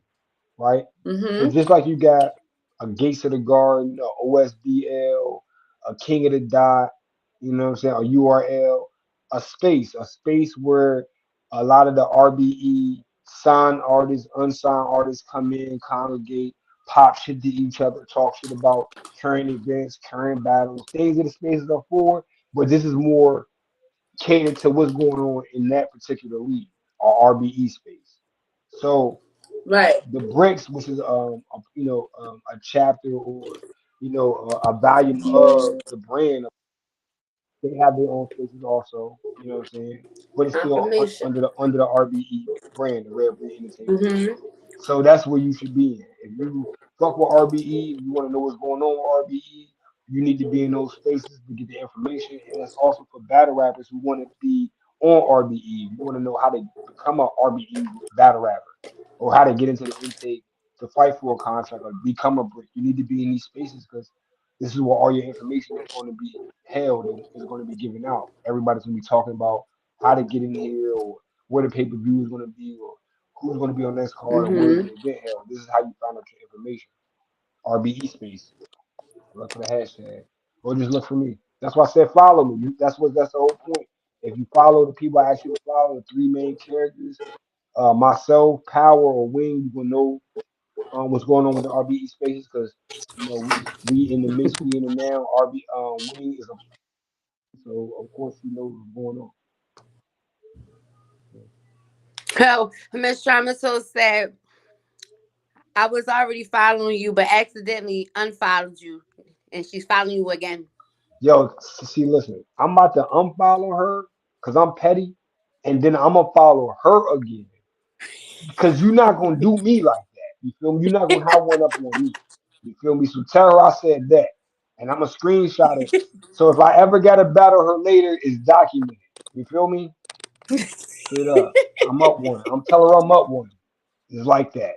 Right? So Mm-hmm. just like you got a Gates of the Garden, a OSBL, a King of the Dot, you know what I'm saying, a URL, a space where a lot of the RBE signed artists, unsigned artists come in, congregate, pop shit to each other, talk shit about current events, current battles, things that the spaces are for. But this is more catered to what's going on in that particular league or RBE space. So Right. the bricks, which is a chapter or a volume of the brand. They have their own spaces also. You know what I'm saying? But it's still Confirmation. under the RBE brand, the Rare Breed Entertainment space. Mm-hmm. So that's where you should be in. If you fuck with RBE, you want to know what's going on with RBE. You need to be in those spaces to get the information, and that's also for battle rappers who want to be on RBE. You want to know how to become a RBE battle rapper, or how to get into the intake to fight for a contract or become a brick. You need to be in these spaces because this is where all your information is going to be held and is going to be given out. Everybody's going to be talking about how to get in here or where the pay per view is going to be or who's going to be on next card or where's the Mm-hmm. event held. This is how you find out your information. RBE space. Look for the hashtag or just look for me. That's why I said follow me. That's the whole point. If you follow the people I ask you to follow, the 3 main characters, myself, Power, or Wing, you will know what's going on with the RBE spaces because we in the midst, we in the now. RB Wing is a so of course he knows what's going on. So Miss Tramaso said, "I was already following you, but accidentally unfollowed you, and she's following you again." Yo, see, listen, I'm about to unfollow her because I'm petty, and then I'm gonna follow her again because you're not gonna do me like that. You feel me? You're not gonna have one up on me. You feel me? So tell her I said that, and I'm gonna screenshot it. So if I ever gotta battle her later, it's documented. You feel me? Straight up. I'm up one. I'm telling her I'm up one. It's like that.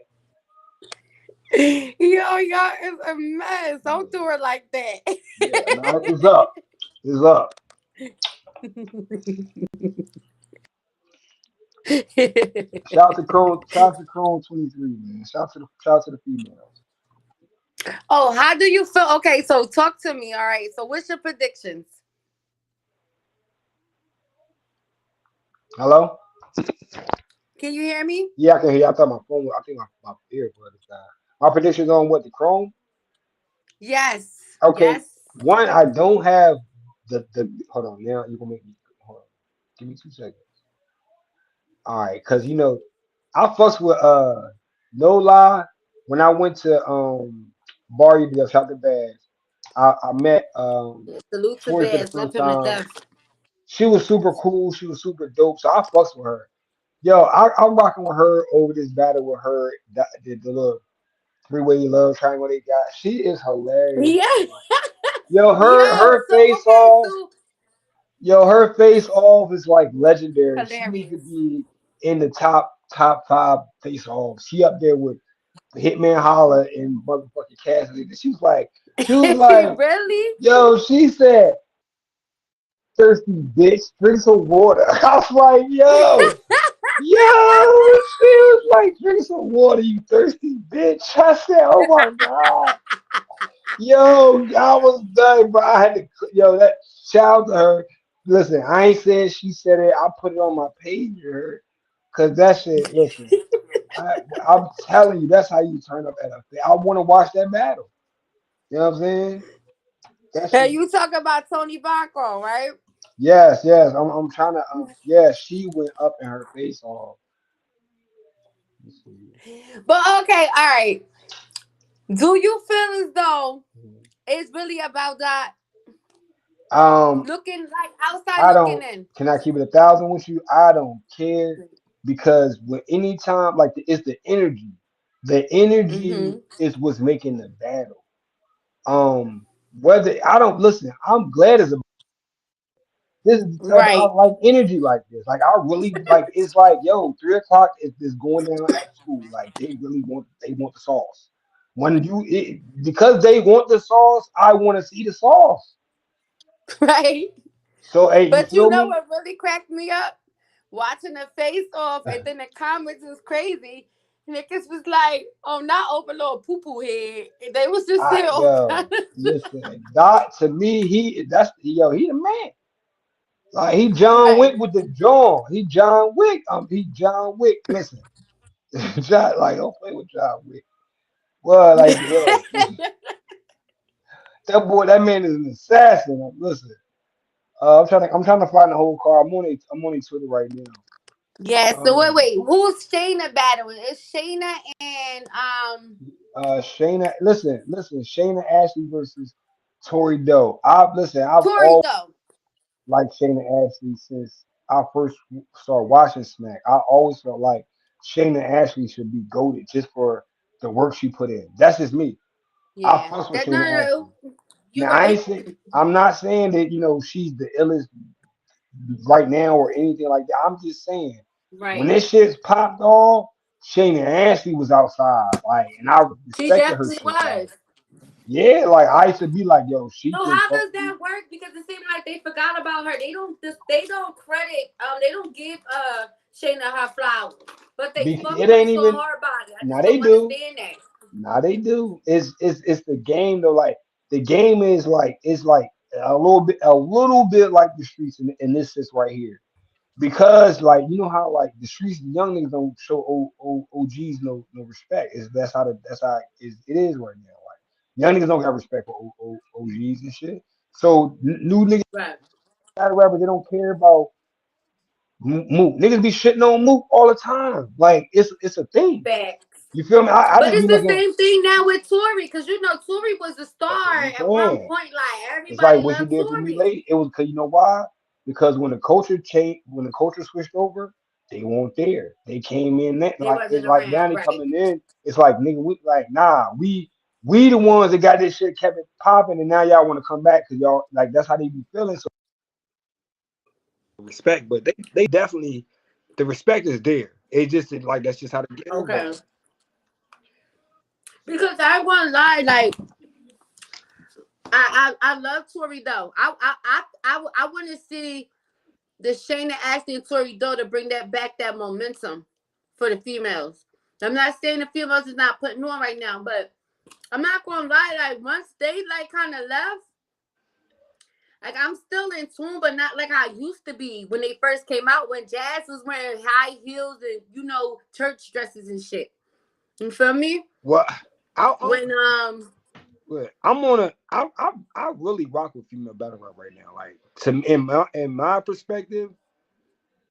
Yo, y'all is a mess. Yeah. Don't do her like that. Yeah. Nah, it's up. It's up. Shout out to Chrome. Shout out to Chrome 23, man. Shout out to the females. Oh, how do you feel? Okay, so talk to me. All right. So, what's your predictions? Hello? Can you hear me? Yeah, I can hear you. I thought my phone. I think my earbud is dying. My predictions on what the Chrome. Yes. Okay. Yes. One, I don't have the. Hold on. Now you gonna make me. Hold on. Give me 2 seconds. All right, cause I fucks with no lie. When I went to Bar the Shout the Bass, I met Salute to Tori for the Bears. Love first him to time. death. She was super cool. She was super dope. So I fucks with her. Yo, I'm rocking with her over this battle with her. The little 3-way love triangle they got. She is hilarious. Yeah. Yo, her Yo. her So, face okay. off. So, Yo, her face off is like legendary. She needs to hilarious. be in the top 5 face offs. She up there with Hitman Holla and motherfucking Cassidy. She was like, Really? yo, she said, thirsty bitch, drink some water. I was like, yo, she was like, drink some water, you thirsty bitch. I said, oh my God. Yo, I was done, bro. I had to, yo, that shout out to her. Listen, I ain't saying she said it. I put it on my page for her. Cause that shit, listen, I, I'm telling you, that's how you turn up at a. I want to watch that battle. You know what I'm saying? That Hey, shit. you talking about Tony Bacco, right? Yes, yes. I'm trying to. Yeah, she went up in her face off. Let's see. But okay, all right. Do you feel as though it's really about that Um, looking like outside I looking don't. in? Can I keep it 1,000 with you? I don't care because when anytime like it's the energy. The energy Mm-hmm. is what's making the battle. Whether I don't listen, I'm glad as a this is the type of, I Right. like energy like this. Like I really like it's like yo, 3 o'clock is going down at school. Like they want the sauce. When because they want the sauce, I want to see the sauce. Right. So hey, you But you feel know me? what really cracked me up? Watching the face off, and then the comments was crazy. Niggas was like, "Oh, not overload poo poo head." They was just saying all Yo, kind of listen, Dot to me, he the man. Like he John right. Wick with the jaw. He John Wick. He John Wick. Listen, John, like don't play with John Wick. Well, like yo, that boy, that man is an assassin. Like, listen, I'm trying to find the whole car. I'm on Twitter right now. Yeah. So wait, Um, wait. Who's Shayna battling? It's Shayna and Shayna, listen, Shayna Ashley versus Tori Doe. I've Tori always though. liked Shayna Ashley since I first started watching Smack. I always felt like Shayna Ashley should be goaded just for the work she put in. That's just me. I Yeah. fuss with That no, Shayna no, Ashley. no. You Now I right. ain't say I'm not saying that she's the illest right now or anything like that. I'm just saying when Right. this shit's popped off, Shayna Ashley was outside, like, and I She respected her definitely shit, like, was. yeah, like I used to be like, yo, she So can how fuck does you. that work? Because it seems like they forgot about her. They don't credit they don't give Shayna her flowers. But they fuck It with her ain't so even hard about it. I now just they don't do. understand that. Now they do. It's the game though. Like the game is like it's like a little bit like the streets in this sense right here. Because like you know how like the streets young niggas don't show OGs no respect. That's how it is right now. Like young niggas don't got respect for OGs and shit. So new niggas Right. battle rappers they don't care about Mook. Niggas be shitting on Mook all the time. Like it's a thing. Facts. You feel me? I But just be it's the looking. same thing now with Tori, because you know Tori was a That's what star I'm at one saying. point. Like It's like everybody what you loved did for me Tori. late. It was because you know why? Because when the culture changed, when the culture switched over, they weren't there. They came in that They like it's wasn't like now around. they Right. coming in. It's like nigga, we like nah, we the ones that got this shit kept it popping, and now y'all want to come back because y'all like that's how they be feeling. So respect, but they definitely the respect is there. It just like that's just how the game Okay. goes. Because I won't lie, like I love Tori though. I want to see the Shayna Ashley and Tori Doe to bring that back, that momentum for the females. I'm not saying the females is not putting on right now, but I'm not gonna lie. Like once they like kind of left, like I'm still in tune, but not like I used to be when they first came out. When Jazz was wearing high heels and church dresses and shit. You feel me? Well, I When But I'm on a I really rock with female battle rap right now. Like to in my perspective,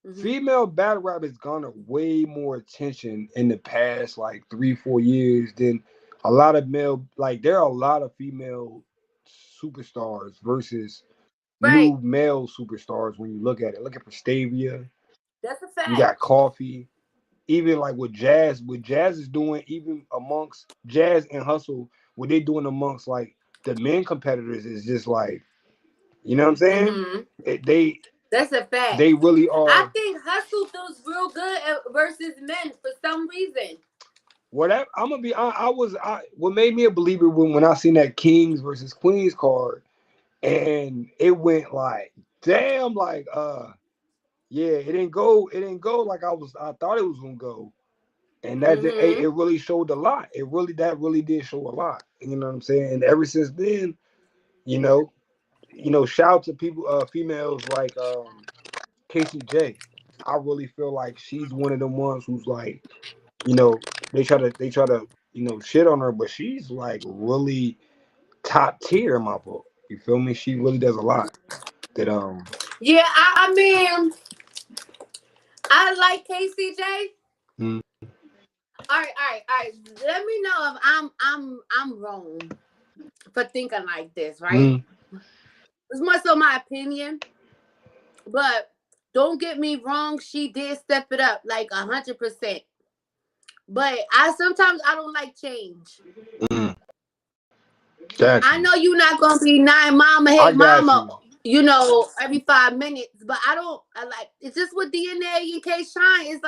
mhm. female battle rap has garnered way more attention in the past like 3 4 years than a lot of male. Like there are a lot of female superstars versus Right, new male superstars. When you look at it, look at Prestavia. that's a You fact. got Coffee. Even like what Jazz is doing, even amongst Jazz and Hustle, what they doing amongst like the men competitors is just like, you know what I'm saying? Hmm. It, they That's a fact. they really I are. think Hustle does real good versus men for some reason. Whatever. I'm gonna be. What made me a believer when I seen that Kings versus Queens card, and it went like, damn, like yeah, it didn't go like I thought it was gonna go. And Hmm. it really showed a lot. That really did show a lot. You know what I'm saying? And ever since then, you know, shout out to people, females like Casey J. I really feel like she's one of the ones who's like, you know, they try to shit on her, but she's like really top tier in my book. You feel me? She really does a lot. That Yeah, I mean, I like KCJ. mm, All right. Let me know if I'm wrong for thinking like this, right? mm, It's more so my opinion, but don't get me wrong. She did step it up like 100%. But I sometimes I don't like change. mm, got I you. know you're not gonna be nine mama, hey I got mama, you. every 5 minutes. But I don't. I like it's just with DNA and K Shine.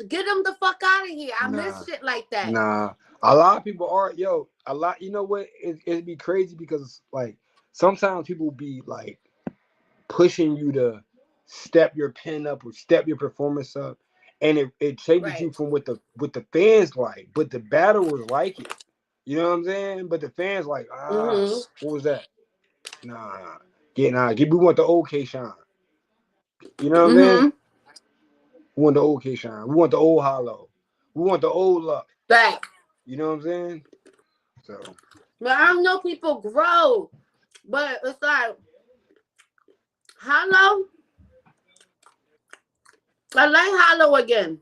Get them the fuck out of here. I Nah, miss shit like that. nah. A lot of people are a lot. You know what? It'd be crazy because like sometimes people be like pushing you to step your pen up or step your performance up, and it changes you Right. from what the fans like, but the battlers like it. You know what I'm saying? But the fans like, Mhm. what was that? Nah, we want the old K Shine. You know what I'm saying? Mhm. We want the old K Shine. We want the old Hollow. We want the old Luck. Back. You know what I'm saying? So But I don't know people grow. But it's like, Hollow. I like Hollow again.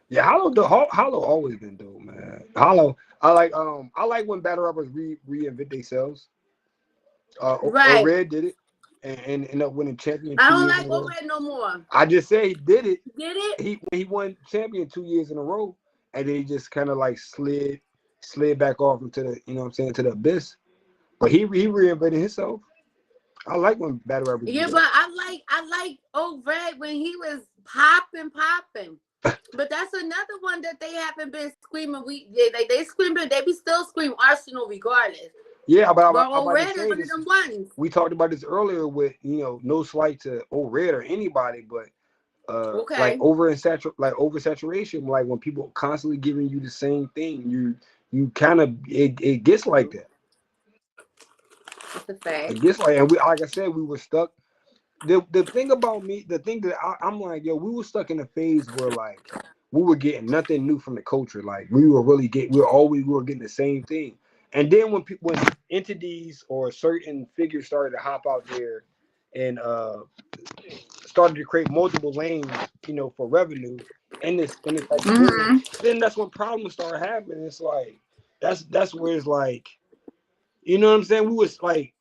yeah, Hollow always been dope, man. Hollow, I like when battle rappers reinvent themselves. Right. Red did it and ended up winning champion I two don't years in like a row. Red no more. I just say he did it. Get it? He won champion 2 years in a row, and then he just kind of like slid back off into the what I'm saying to the abyss. But he reinvented himself. I like when battle rappers do Yeah, but that. I like old Red when he was popping. But that's another one that they haven't been screaming. They screaming. They be still screaming Arsenal regardless. Yeah, but But I'm old about to Red is say one of this. them ones. We talked about this earlier with no slight to old Red or anybody, but like Okay, oversaturation, like when people constantly giving you the same thing, you kind of it gets like true. that. It's a fact. It gets like, and we like I said, we were stuck. The thing about me, the thing that I'm like, yo, we were stuck in a phase where like we were getting nothing new from the culture. Like we were getting the same thing. And then when entities or certain figures started to hop out there and started to create multiple lanes, for revenue in this type of business, Mm-hmm. then that's when problems start happening. It's like that's where it's like, you know what I'm saying? We was like,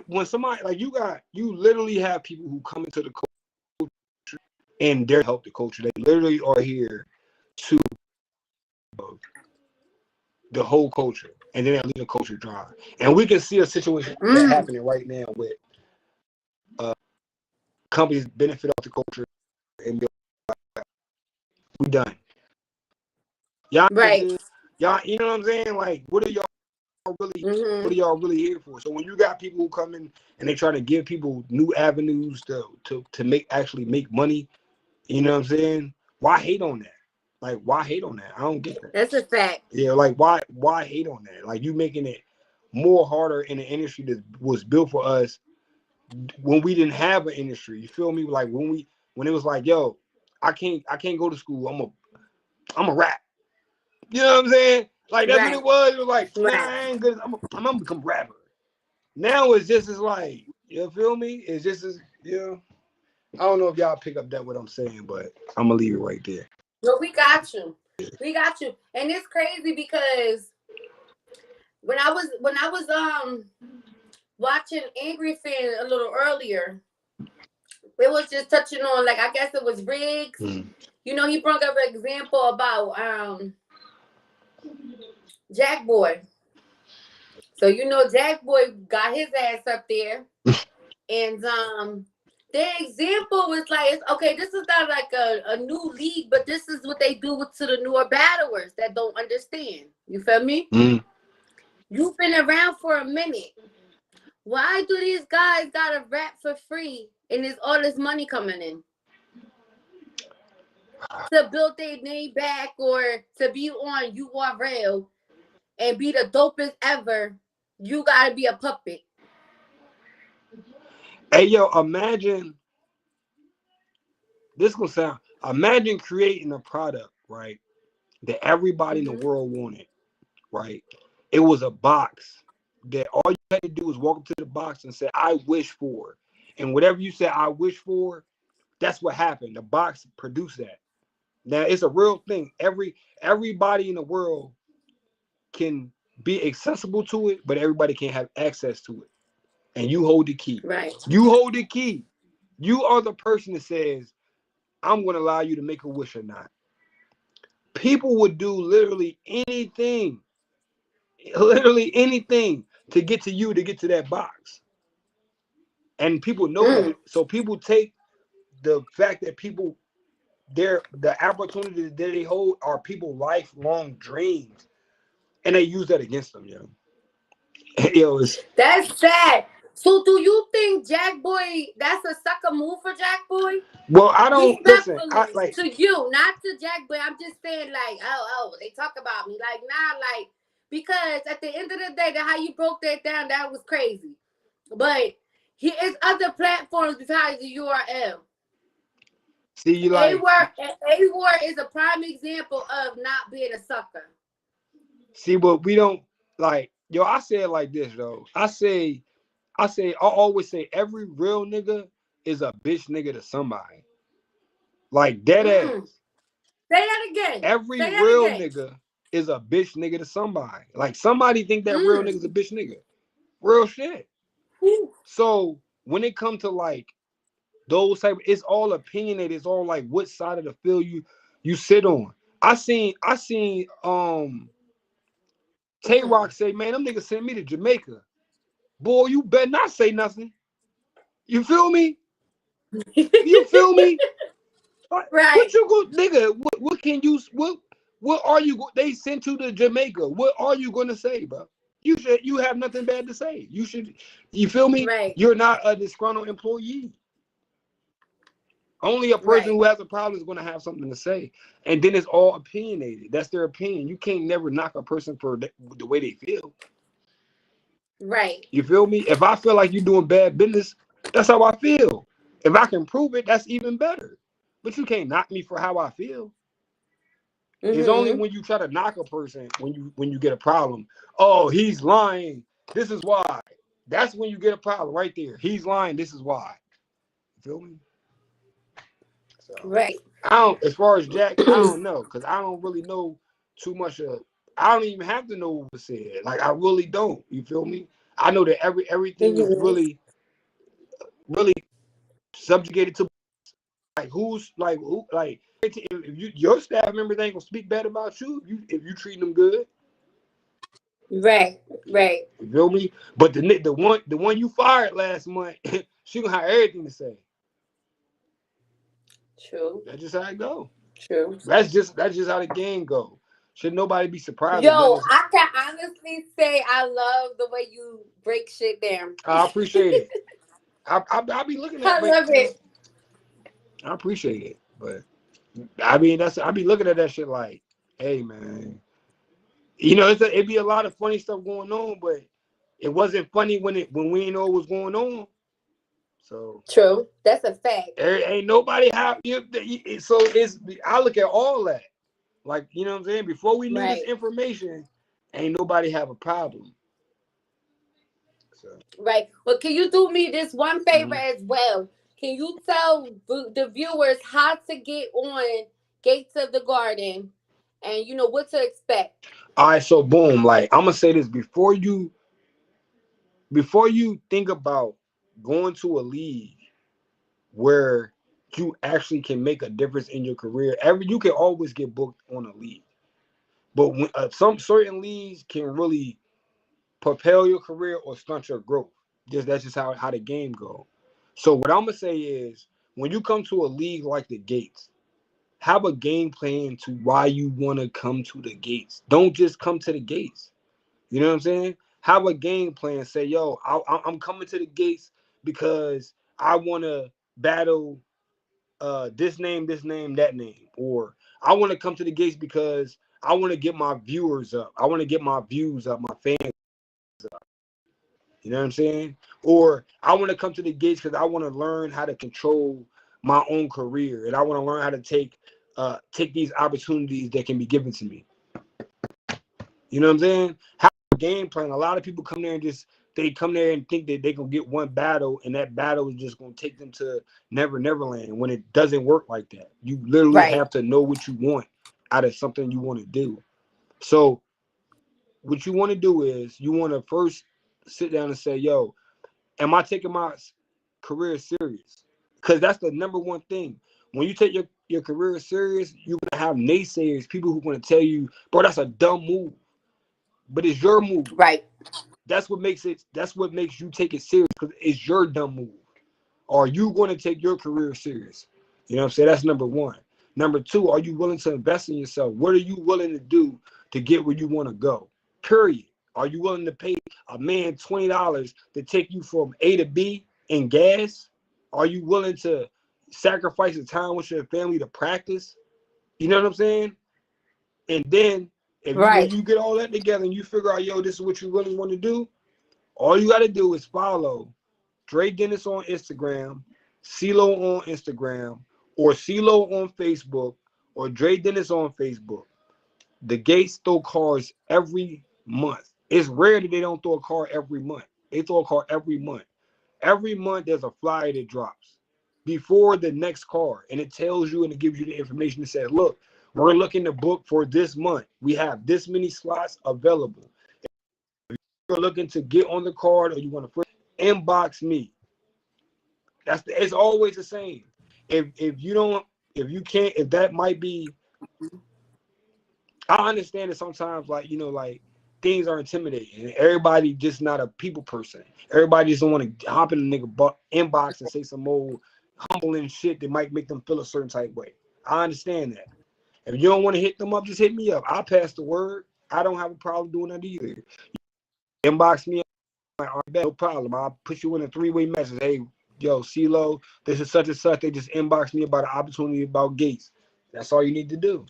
when somebody like you literally have people who come into the culture and they're help the culture. They literally are here to the whole culture, and then they leave the culture dry. And we can see a situation like that Mm. happening right now with uh, companies benefit off the culture and be like, we done. Y'all Right. niggas, y'all, you know what I'm saying? Like, what Mm-hmm. are y'all really here for? So when you got people who come in and they try to give people new avenues to make money, you know what I'm saying? Why hate on that? Like, why hate on that? I don't get that. That's a fact. Yeah, like why hate on that? Like you making it more harder in an industry that was built for us when we didn't have an industry. You feel me? Like when it was like, yo, I can't go to school. I'm a rap. You know what I'm saying? Like that's what Right. it was. It was like, nah, Right. I ain't good. I'm gonna become a rapper. Now it's just as like, you feel me? It's just as I don't know if y'all pick up that what I'm saying, but I'm gonna leave it right there. No, we got you. We got you. And it's crazy because when I was watching Angry Fan a little earlier, it was just touching on like I guess it was Riggs. Mm. He brought up an example about Jack Boy. So Jack Boy got his ass up there, and the example was like, okay, this is not like a new league, but this is what they do to the newer battlers that don't understand. You feel me? Mm. You've been around for a minute. Why do these guys gotta rap for free and there's all this money coming in to build their name back or to be on URL and be the dopest ever? You gotta be a puppet. Hey yo, imagine creating a product, right, that everybody in the Hmm. world wanted, right? It was a box that all you had to do was walk up to the box and say, I wish for. And whatever you said, I wish for, that's what happened. The box produced that. Now it's a real thing. Everybody in the world can be accessible to it, but everybody can't have access to it. And you hold the key. Right. You hold the key. You are the person that says, I'm going to allow you to make a wish or not. People would do literally anything to get to you, to get to that box. And people know Mm. that. So people take the fact that people, the opportunities that they hold are people lifelong dreams, and they use that against them, yo. Yo, it's, That's sad. So do you think Jack Boy, that's a sucker move for Jack Boy? well, I don't listen. I Respectfully like to you, not to Jack Boy. I'm just saying, like, they talk about me. Like, nah, like, because at the end of the day, how you broke that down, that was crazy. But he is other platforms besides the URL. see you A like word, A word is a prime example of not being a sucker. see what we don't like. Yo, I say it like this though. I always say every real nigga is a bitch nigga to somebody. Like dead Mm. ass. Say that again. Every Say that real again. nigga is a bitch nigga to somebody. Like somebody think that real nigga's a Mm. bitch nigga. Real shit. Ooh. So when it comes to like those type, it's all opinionated. It's all like what side of the field you sit on. I seen Tay Rock Mm. say, man, them niggas sent me to Jamaica. Boy, you better not say nothing. You feel me? You feel me? What Right. you go, nigga? What can you? What are you? They sent you to Jamaica. What are you gonna say, bro? You have nothing bad to say. You should. You feel me? Right. You're not a disgruntled employee. Only a person Right. who has a problem is gonna have something to say, and then it's all opinionated. That's their opinion. You can't never knock a person for the way they feel. Right. You feel me? If I feel like you're doing bad business, that's how I feel. If I can prove it, that's even better. But you can't knock me for how I feel. It's only Mm-hmm. when you try to knock a person when you get a problem. Oh, he's lying. This is why. That's when you get a problem right there. He's lying. This is why. You feel me? So Right. I don't. As far as Jack, I don't know because I don't really know too much of. I don't even have to know what was said. Like I really don't. You feel me? I know that everything is Mm-hmm. really subjugated to like who's like who like if you your staff members ain't gonna speak bad about you if you treat them good. Right. Right. You feel me? But the one you fired last month, she gonna have everything to say. True. That's just how it go. True. That's just how the game go. Should nobody be surprised if Yo, nothing's. I can honestly say I love the way you break shit down. I appreciate it. I be looking at, I but love it. I appreciate it. But I mean, I be looking at that shit like, hey man, it'd be a lot of funny stuff going on, but it wasn't funny when we didn't know what was going on. So True. That's a fact. there ain't nobody have you. So it's I look at all that like what I'm saying. Before we knew this Right. information, ain't nobody have a problem. So Right. But can you do me this one favor mhm. as well? Can you tell the viewers how to get on Gates of the Garden and you know what to expect? All right. So boom. Like I'm gonna say this before you think about going to a league where you actually can make a difference in your career. You can always get booked on a league, but when some certain leagues can really propel your career or stunt your growth. That's just how the game go. So what I'm gonna say is when you come to a league like the Gates, have a game plan to why you want to come to the Gates. Don't just come to the Gates. You know what I'm saying? Have a game plan. Say, yo, I'm coming to the Gates because I want to battle this name, that name, or I want to come to the Gates because I want to get my viewers up. I want to get my views up, my fans. You know what I'm saying? Or I want to come to the Gates because I want to learn how to control my own career, and I want to learn how to take these opportunities that can be given to me. You know what I'm saying? Have a game plan. A lot of people come there and they come there and think that they can get one battle, and that battle is just gonna take them to Neverland. When it doesn't work like that, you literally Right. have to know what you want out of something you want to do. So what you want to do is you want to first sit down and say, yo, am I taking my career serious? Because that's the number one thing. When you take your career serious, you're gonna have naysayers, people who are gonna tell you, bro, that's a dumb move. But it's your move. Right. That's what makes you take it serious, because it's your dumb move. Are you going to take your career serious? You know what I'm saying? That's number one. Number two, are you willing to invest in yourself? What are you willing to do to get where you want to go? Period. Are you willing to pay a man $20 to take you from A to B in gas? Are you willing to sacrifice the time with your family to practice? You know what I'm saying? And then when Right. you get all that together and you figure out, yo, this is what you really want to do, all you got to do is follow Dre Dennis on Instagram, CeeLo on Instagram, or CeeLo on Facebook, or Dre Dennis on Facebook. The Gates throw cars every month. It's rare that they don't throw a car every month. They throw a car every month. Every month there's a flyer that drops before the next car, and it tells you and it gives you the information that says, look, we're looking to book for this month. We have this many slots available. If you're looking to get on the card or you want to first inbox me. It's always the same. If you don't, if you can't, if that might be, I understand that sometimes, like, like things are intimidating and everybody just not a people person. Everybody just don't want to hop in the nigga inbox and say some old humbling shit that might make them feel a certain type way. I understand that. If you don't want to hit them up, just hit me up. I'll pass the word. I don't have a problem doing that either. Inbox me. All right, no problem. I'll put you in a three-way message. Hey, yo, CeeLo, this is such and such. They just inboxed me about an opportunity about Gates. That's all you need to do.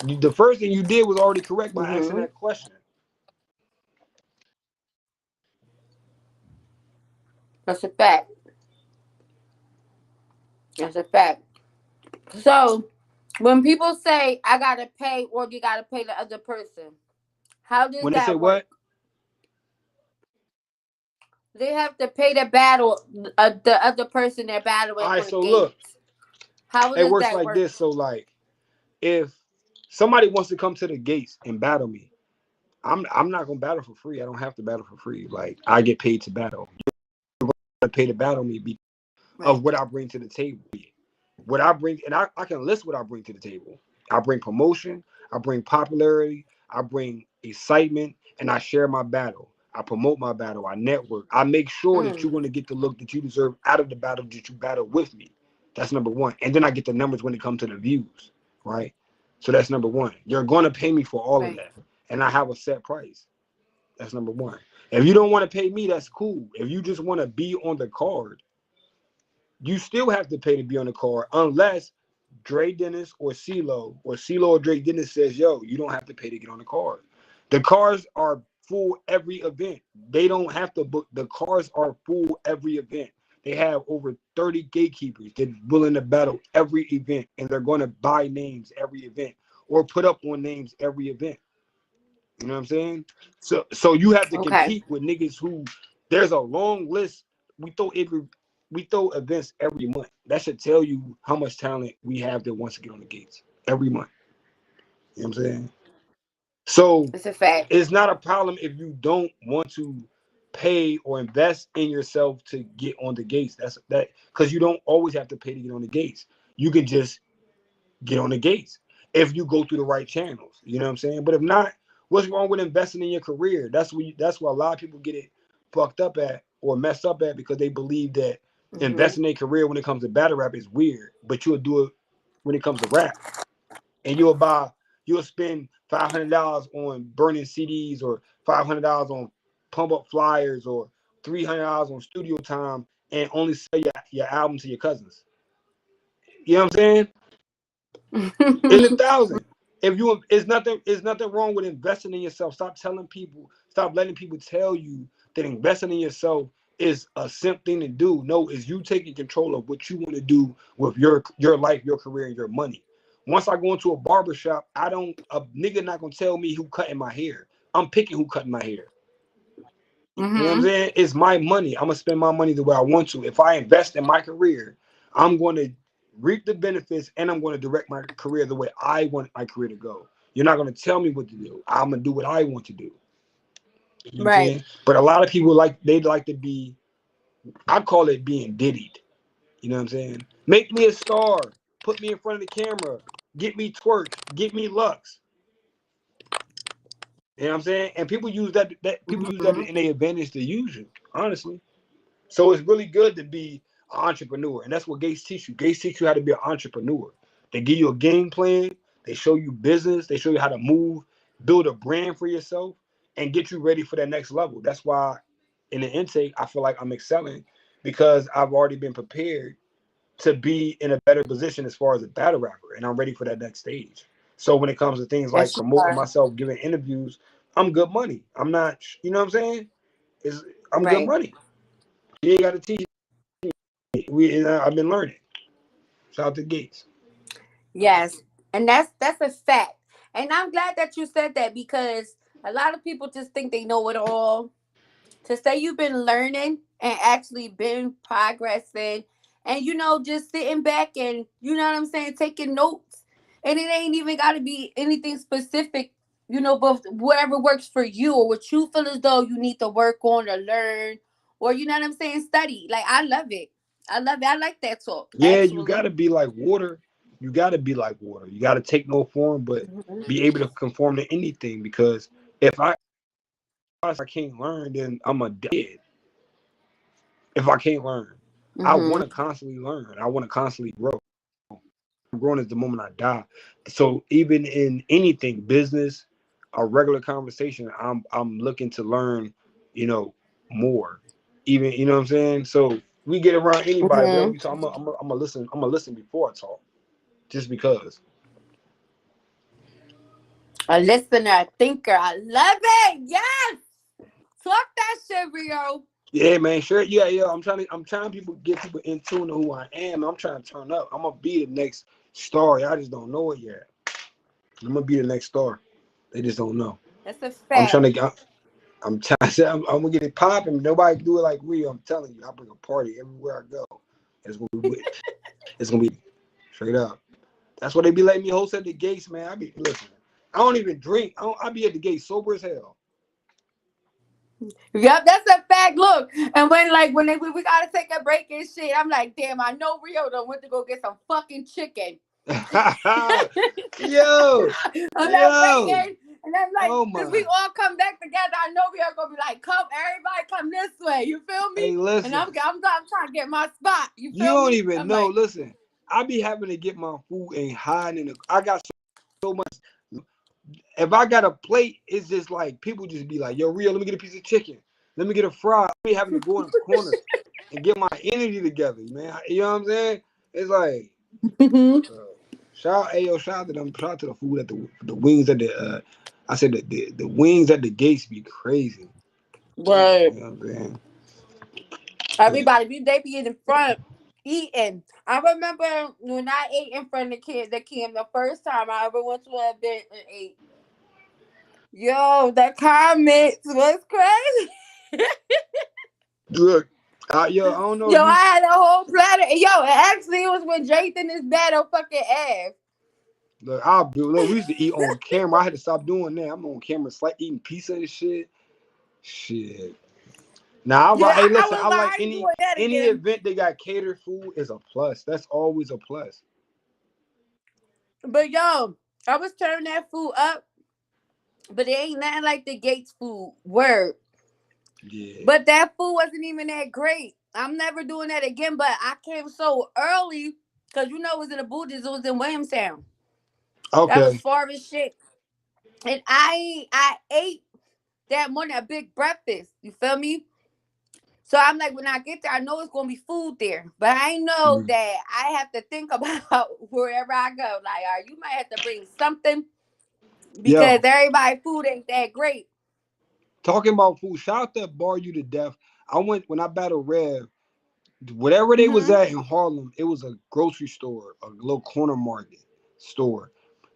The first thing you did was already correct by asking Mm-hmm. that question. That's a fact. That's a fact. So when people say I gotta pay or you gotta pay the other person, how does When they say that work? what? They have to pay the battle, the other person they're battling All right, on the so look, gates. How it does works that like work? this. So, like, if somebody wants to come to the Gates and battle me, I'm not gonna battle for free. I don't have to battle for free. Like, I get paid to battle. You're gonna pay to battle me because of Right. what I bring to the table. What I bring, and I can list what I bring to the table. I bring promotion, I bring popularity, I bring excitement, and I share my battle. I promote my battle. I network. I make sure that Mm. you're going to get the look that you deserve out of the battle that you battle with me. That's number one. And then I get the numbers when it comes to the views, right? So that's number one. You're going to pay me for all of Right. that, and I have a set price. That's number one. If you don't want to pay me, that's cool. If you just want to be on the card, you still have to pay to be on the card unless Dre Dennis or CeeLo or Dre Dennis says, yo, you don't have to pay to get on the card. The cars are full every event. They don't have to book. The cars are full every event. They have over 30 gatekeepers that willing to battle every event, and they're going to buy names every event or put up on names every event. You know what I'm saying? So you have to Okay. compete with niggas who there's a long list. We throw events every month. That should tell you how much talent we have that wants to get on the gates every month. You know what I'm saying? So It's a fact. it's not a problem if you don't want to pay or invest in yourself to get on the gates. That's that because you don't always have to pay to get on the gates. You can just get on the gates if you go through the right channels. You know what I'm saying? But if not, what's wrong with investing in your career? That's where a lot of people get it fucked up at or messed up at because they believe that Hmm. investing in a career when it comes to battle rap is weird, but you'll do it when it comes to rap. And you'll spend $500 on burning CDs or $500 on pump up flyers or $300 on studio time and only sell your album to your cousins. You know what I'm saying? In the thousand. If you it's nothing wrong with investing in yourself. Stop letting people tell you that investing in yourself is a simple thing to do. No, it's you taking control of what you want to do with your life, your career, and your money. Once I go into a barber shop, I don't a nigga not gonna tell me who cutting my hair. I'm picking who cutting my hair. You know what I'm Mhm. saying? It's my money. I'm gonna spend my money the way I want to. If I invest in my career, I'm going to reap the benefits and I'm going to direct my career the way I want my career to go. You're not going to tell me what to do. I'm gonna do what I want to do. You know what I'm Right. saying? But a lot of people they'd like to be. I call it being diddied. You know what I'm saying? Make me a star. Put me in front of the camera. Get me twerks. Get me lux. You know what I'm saying? And people use that people use that Mhm. in their advantage to use you. Honestly. So it's really good to be an entrepreneur, and that's what Gates teach you. Gates teach you how to be an entrepreneur. They give you a game plan. They show you business. They show you how to move, build a brand for yourself, and get you ready for that next level. That's why in the intake, I feel like I'm excelling because I've already been prepared to be in a better position as far as a battle rapper, and I'm ready for that next stage. So when it comes to things like Yes, you promoting are. myself, giving interviews, I'm good money. I'm not, you know what I'm saying? I'm good Right. money. You ain't got to teach. I've been learning. Shout out to Gates. Yes, and that's a fact. And I'm glad that you said that because a lot of people just think they know it all. To say you've been learning and actually been progressing, and just sitting back and what I'm saying, taking notes, and it ain't even got to be anything specific. But whatever works for you or what you feel as though you need to work on or learn, or what I'm saying, study. Like I love it. I love it. I like that talk Yeah, you got actually. to be like water. You got to be like water. You got to take no form, but Mhm. be able to conform to anything. Because if I can't learn, then I'm a dead. If I can't learn, I want Mhm. to constantly learn. I want to constantly grow. Growing is the moment I die. So even in anything, business, a regular conversation, I'm looking to learn, you know, more. Even you know what I'm saying. So we get around anybody, whatever Mhm. we talk, I'm gonna listen. I'm gonna listen before I talk, just because. A listener, a thinker. I love it. Yes. Talk that shit, Rio. Yeah, man, sure. Yeah, yeah. I'm trying people get people in tune to who I am. I'm trying to turn up. I'm gonna be the next star. I just don't know it yet. I'm gonna be the next star. They just don't know. That's a I'm trying fact. to get. I'm trying to say I'm gonna get it popping. Nobody do it like we. I'm telling you, I bring a party everywhere I go. It's gonna be, it's gonna be straight up. That's why they be letting me host at the gates, man. I be listen. I don't even drink. I be at the gate sober as hell. Yep, that's a fact. Look, and when we gotta take a break and shit, I'm like, damn, I know Rio done went to go get some fucking chicken. Yo, I'm not yo. waiting. And I'm like, Oh cause we my. all come back together. I know we are gonna be like, come, everybody come this way. You feel me? Hey, And listen. I'm trying to get my spot. You You feel don't me? even I'm know. like, Listen, I be having to get my food and hiding in the. I got so much. If I got a plate, it's just like people just be like, "Yo, Rio, let me get a piece of chicken. Let me get a fry." I be having to go in the corner and get my energy together, man. You know what I'm saying? It's like, shout out to them. Shout out to the food at the wings at the. I said the wings at the gates be crazy. right. You know what I'm saying? Yeah. Everybody, they be in the front eating. I remember when I ate in front of the the first time I ever went to an event and ate. Yo, the comments was crazy. Look, yo, I don't know if Yo, I you had a whole platter. Yo, actually, it was when Jathan is bad on fucking ass. look. I'll be look. We used to eat on camera. I had to stop doing that. I'm on camera, like eating pizza and shit. Shit. Now, Yeah, hey, I listen. was I like, like I ain't any doing that any again. event they got catered food is a plus. That's always a plus. But yo, I was turning that food up, but it ain't nothing like the Gates food. Word. Yeah. But that food wasn't even that great. I'm never doing that again. But I came so early because it was in the Booties. It was in Williamstown. That was Okay. far as shit. And I ate that morning a big breakfast. You feel me? So I'm like, when I get there, I know it's gonna be food there, but I know Mhm. that I have to think about wherever I go. Like, you might have to bring something because Yo, everybody food ain't that great. talking about food. Shout out that bar you to death. I went when I battled Rev. Whatever they was Mm-hmm. at in Harlem, it was a grocery store, a little corner market store.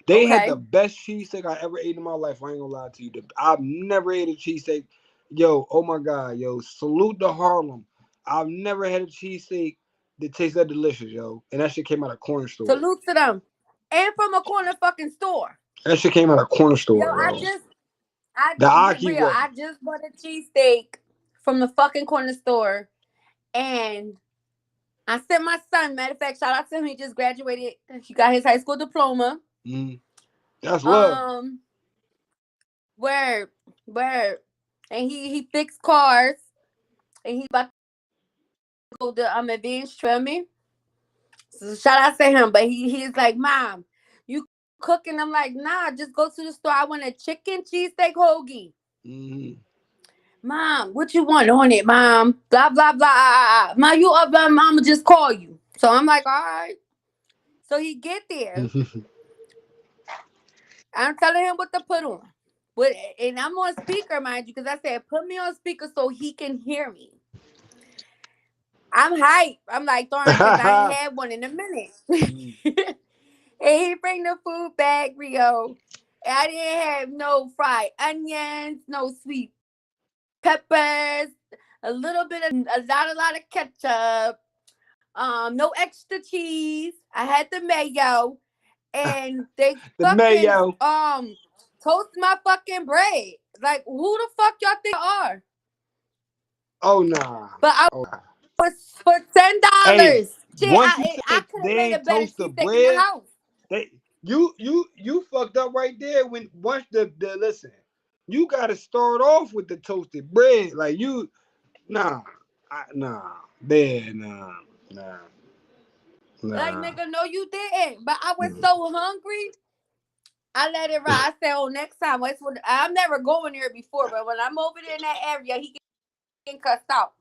They had the Okay. best cheesesteak I ever ate in my life. I ain't gonna lie to you. I've never ate a cheesesteak. Yo, oh my god, yo, salute to Harlem. I've never had a cheesesteak that tastes that delicious, yo. And that shit came out of a corner store. Salute to them. And from a corner fucking store. That shit came out of a corner Yo, store, yo. I The get Aki real. way. I just bought a cheesesteak from the fucking corner store, and I sent my son. Matter of fact, shout out to him. He just graduated. He got his high school diploma. Mm, that's love. Um, where, where, and he fixed cars, and he about to go to advanced trimming. So shout out to him. But he's like, Mom, you cooking? I'm like, nah, just go to the store. I want a chicken cheesesteak hoagie. Mm. Mom, what you want on it, Mom? Blah blah blah. Mom, you up? Mama just call you. So I'm like, all right. So he get there. I'm telling him what to put on. But and I'm on speaker, mind you, because I said put me on speaker so he can hear me. I'm hype. I'm like throwing because I ain't had one in a minute. Mm. And he bring the food back, Rio. And I didn't have no fried onions, no sweet peppers, a lot of ketchup, no extra cheese. I had the mayo, and they The fucking mayo. toast my fucking bread. Like who the fuck y'all think you are? Oh nah. But I Oh, nah. was for Hey, $10. Shit, once you I said could have they made a ain't better toast the cheesesteak in the bread, house. they you fucked up right there. When once the listen, you got to start off with the toasted bread. Like you, nah, nah, there, nah, Like nah. nigga, no, you didn't. But I was Mm. so hungry. I let it ride. I said, "Oh, next time, I'm never going there before, but when I'm over there in that area, he getting cussed out."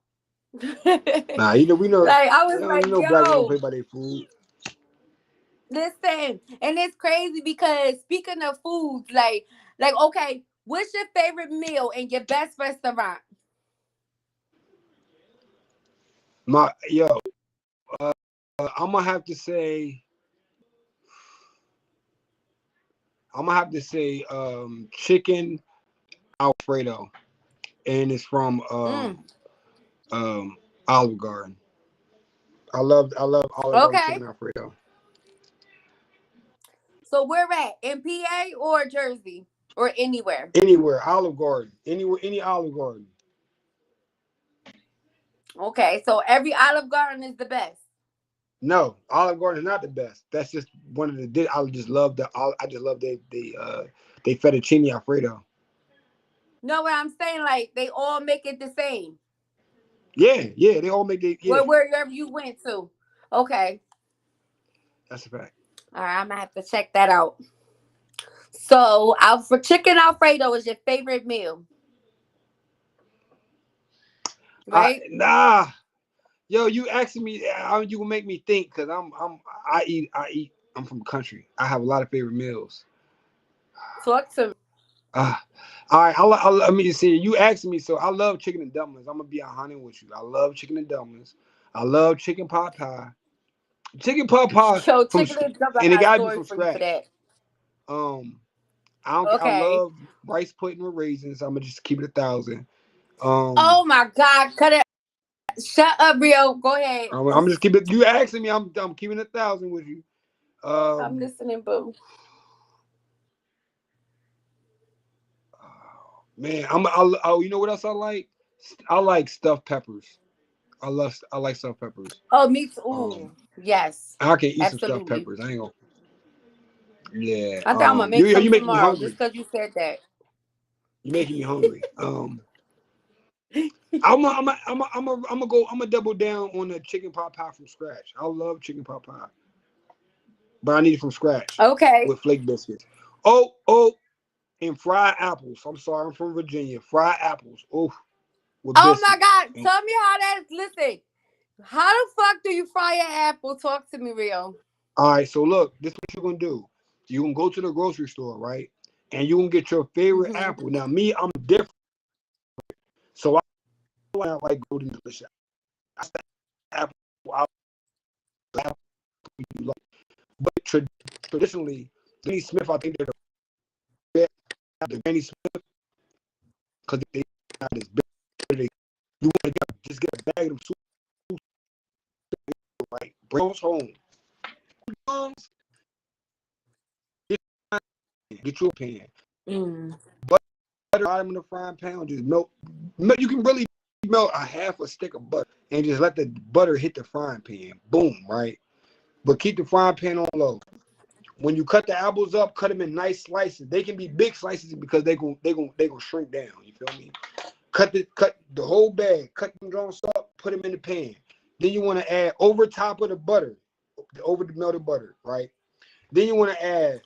Nah, we know, Like I was like, black women don't play "Yo, by their food. listen," and it's crazy because speaking of foods, like okay, what's your favorite meal in your best restaurant? My yo, I'm gonna have to say, chicken Alfredo, and it's from Mm, Olive Garden. I love Olive Garden okay, chicken Alfredo. so where at in PA or Jersey or anywhere? Anywhere, Olive Garden, anywhere, any Olive Garden. Okay, so every Olive Garden is the best. No, Olive Garden is not the best. That's just one of the. I just love I just love they fettuccine Alfredo. No, what I'm saying, like they all make it the same. Yeah, yeah, they all make it. Yeah, Wherever you went to. Okay. that's a fact. All right, I'm gonna have to check that out. So, for chicken Alfredo is your favorite meal, right? Nah, yo, you asking me? You gonna make me think because I eat. I'm from the country. I have a lot of favorite meals. Talk to me. Ah, all right. Let me see. You asking me, so I love chicken and dumplings. I'm gonna be honest with you. I love chicken and dumplings. I love chicken pot pie. Chicken pot pie Yo, chicken and dumplings. I and it got a gotta be story from for you for that. scratch. Um, I don't. I Okay. love rice pudding with raisins. I'm gonna just keep it 1,000. Um, Oh my God. Cut it. Shut up, Rio. Go ahead. I'm just keep it. You asking me? I'm keeping 1,000 with you. I'm Um, listening, boo. man, you know what else I like? I like stuffed peppers. I like stuffed peppers. Oh, me too. Um, Ooh, yes. I can eat some stuffed Absolutely. peppers. I ain't gonna. Yeah. I think I'm gonna make some You making me tomorrow just hungry. because you said that. You making me hungry. I'm gonna go. I'm gonna double down on the chicken pot pie from scratch. I love chicken pot pie, but I need it from scratch Okay. with flake biscuits. Oh, and fried apples. I'm sorry, I'm from Virginia. Fried apples. Oh, with Oh my biscuits. God. Tell me how that is. Listen. How the fuck do you fry an apple? Talk to me, Rio. All right. So look, this is what you're gonna do. You can go to the grocery store, right? And you can get your favorite Mm-hmm. apple. Now, me, I'm different. So I like golden delicious. I say apple. I like apple you like. But traditionally, Granny Smith, I think they're the Granny Smith because they not as big. They, you want to just get a bag of them soup, right? Bring those home. Get you a pan. Butter them in the frying pan. Just melt. You can really melt a half a stick of butter and just let the butter hit the frying pan. Boom, right? But keep the frying pan on low. When you cut the apples up, cut them in nice slices. They can be big slices because they gonna shrink down. You feel me? Cut the whole bag. Cut them joints up. Put them in the pan. Then you want to add over top of the butter, over the melted butter, right? Then you want to add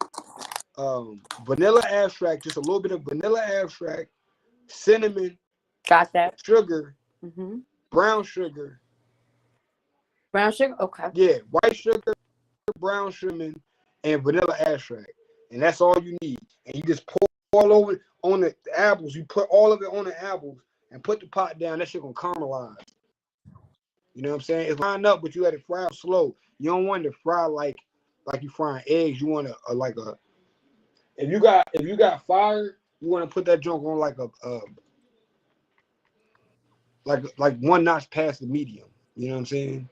vanilla extract, just a little bit of vanilla extract, cinnamon, Got that. sugar, brown sugar. Brown sugar? Okay. Yeah, white sugar, brown sugar, and vanilla extract. And that's all you need. And you just pour all over on the apples. You put all of it on the apples and put the pot down. That shit gonna caramelize. You know what I'm saying? It's lined up, but you let it fry slow. You don't want it to fry like you frying eggs. You want to if you got fire, you want to put that junk on like one notch past the medium. You know what I'm saying?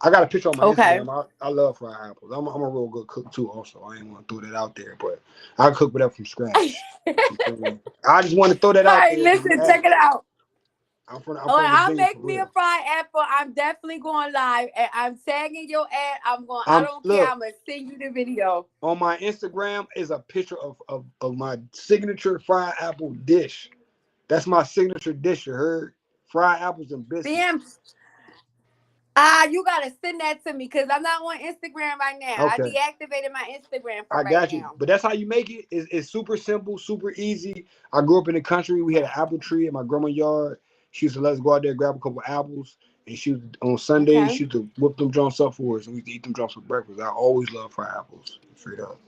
I got a picture on my Instagram. I love fried apples. I'm a real good cook too. Also, I ain't want to throw that out there, but I cook whatever from scratch. I just want to throw that out there. Listen, check it out. I'll make me a fried apple. I'm definitely going live, and I'm tagging your ad. I don't care. I'm gonna send you the video. On my Instagram is a picture of my signature fried apple dish. That's my signature dish. You heard? Fried apples and biscuits. Damn. You gotta send that to me because I'm not on Instagram right now. Okay. I deactivated my Instagram for right now. But that's how you make it. It's super simple, super easy. I grew up in the country. We had an apple tree in my grandma's yard. She used to let us go out there, grab a couple of apples, and she would, on Sundays, she used to whip them joints up for us, and we used to eat them joints for breakfast. I always love fried apples, straight up.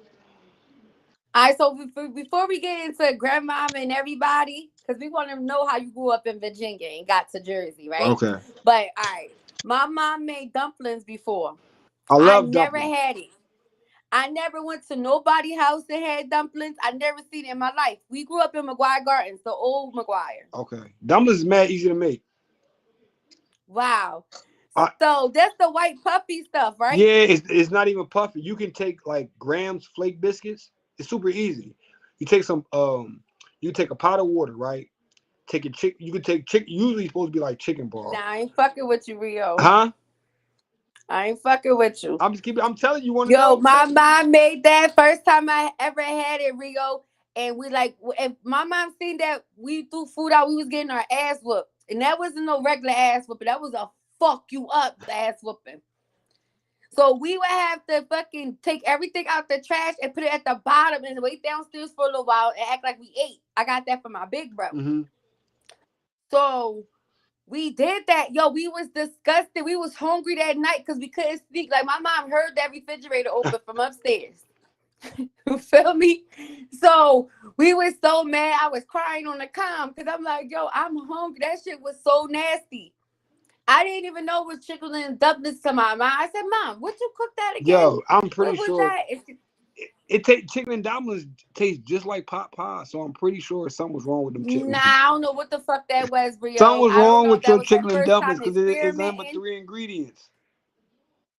All right, so before we get into grandmama and everybody, because we want to know how you grew up in Virginia and got to Jersey, right? Okay. But, all right, my mom made dumplings before. I never had it. I never went to nobody's house that had dumplings. I never seen it in my life. We grew up in McGuire Gardens, the old McGuire. Okay. Dumplings is mad easy to make. Wow. So that's the white puffy stuff, right? Yeah, it's not even puffy. You can take like Graham's flake biscuits. It's super easy. You take some you take a pot of water, right? Take a chicken. You can take chicken. Usually it's supposed to be like chicken broth. Nah, I ain't fucking with you, Rio. Huh? I ain't fucking with you. I'm telling you, want to know. Yo, my mom made that first time I ever had it, Rio. And we if my mom seen that we threw food out, we was getting our ass whooped. And that wasn't no regular ass whooping. That was a fuck you up ass whooping. So we would have to fucking take everything out the trash and put it at the bottom and wait downstairs for a little while and act like we ate. I got that from my big bro. Mm-hmm. So we did that. Yo, we was disgusted. We was hungry that night because we couldn't sleep. Like my mom heard that refrigerator open from upstairs. You feel me? So we was so mad. I was crying on the comm because I'm like, yo, I'm hungry. That shit was so nasty. I didn't even know it was chicken and dumplings to my mom. I said, Mom, would you cook that again? Yo, I'm pretty sure it tastes chicken and dumplings taste just like pot pie. So I'm pretty sure something was wrong with them chicken. Nah, I don't know what the fuck that was, Rio. Something was wrong with your chicken and dumplings because it's number 3 ingredients.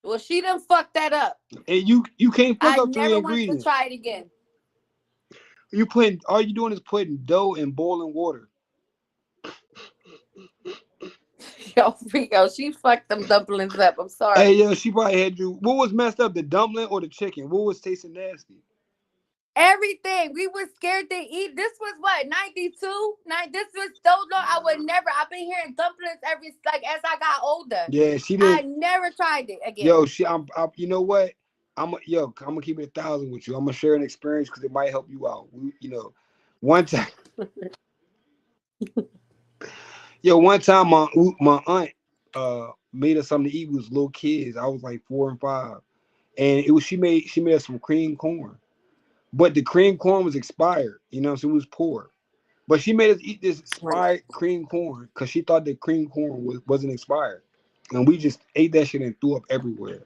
Well, she done fucked that up. And you can't fuck up 3 ingredients. I never want to try it again. All you doing is putting dough in boiling water. Yo, Rio, she fucked them dumplings up. I'm sorry. Hey, yo, she probably had you. What was messed up, the dumpling or the chicken? What was tasting nasty? Everything. We were scared to eat. This was what, 92? This was so long. I've been hearing dumplings as I got older. Yeah, she did. I never tried it again. Yo, you know what? I'm gonna keep it 1,000 with you. I'm gonna share an experience because it might help you out. One time. Yo, one time my aunt made us something to eat. We was little kids. I was like 4 and 5, and she made us some cream corn, but the cream corn was expired. So it was poor. But she made us eat this expired cream corn because she thought that cream corn wasn't expired, and we just ate that shit and threw up everywhere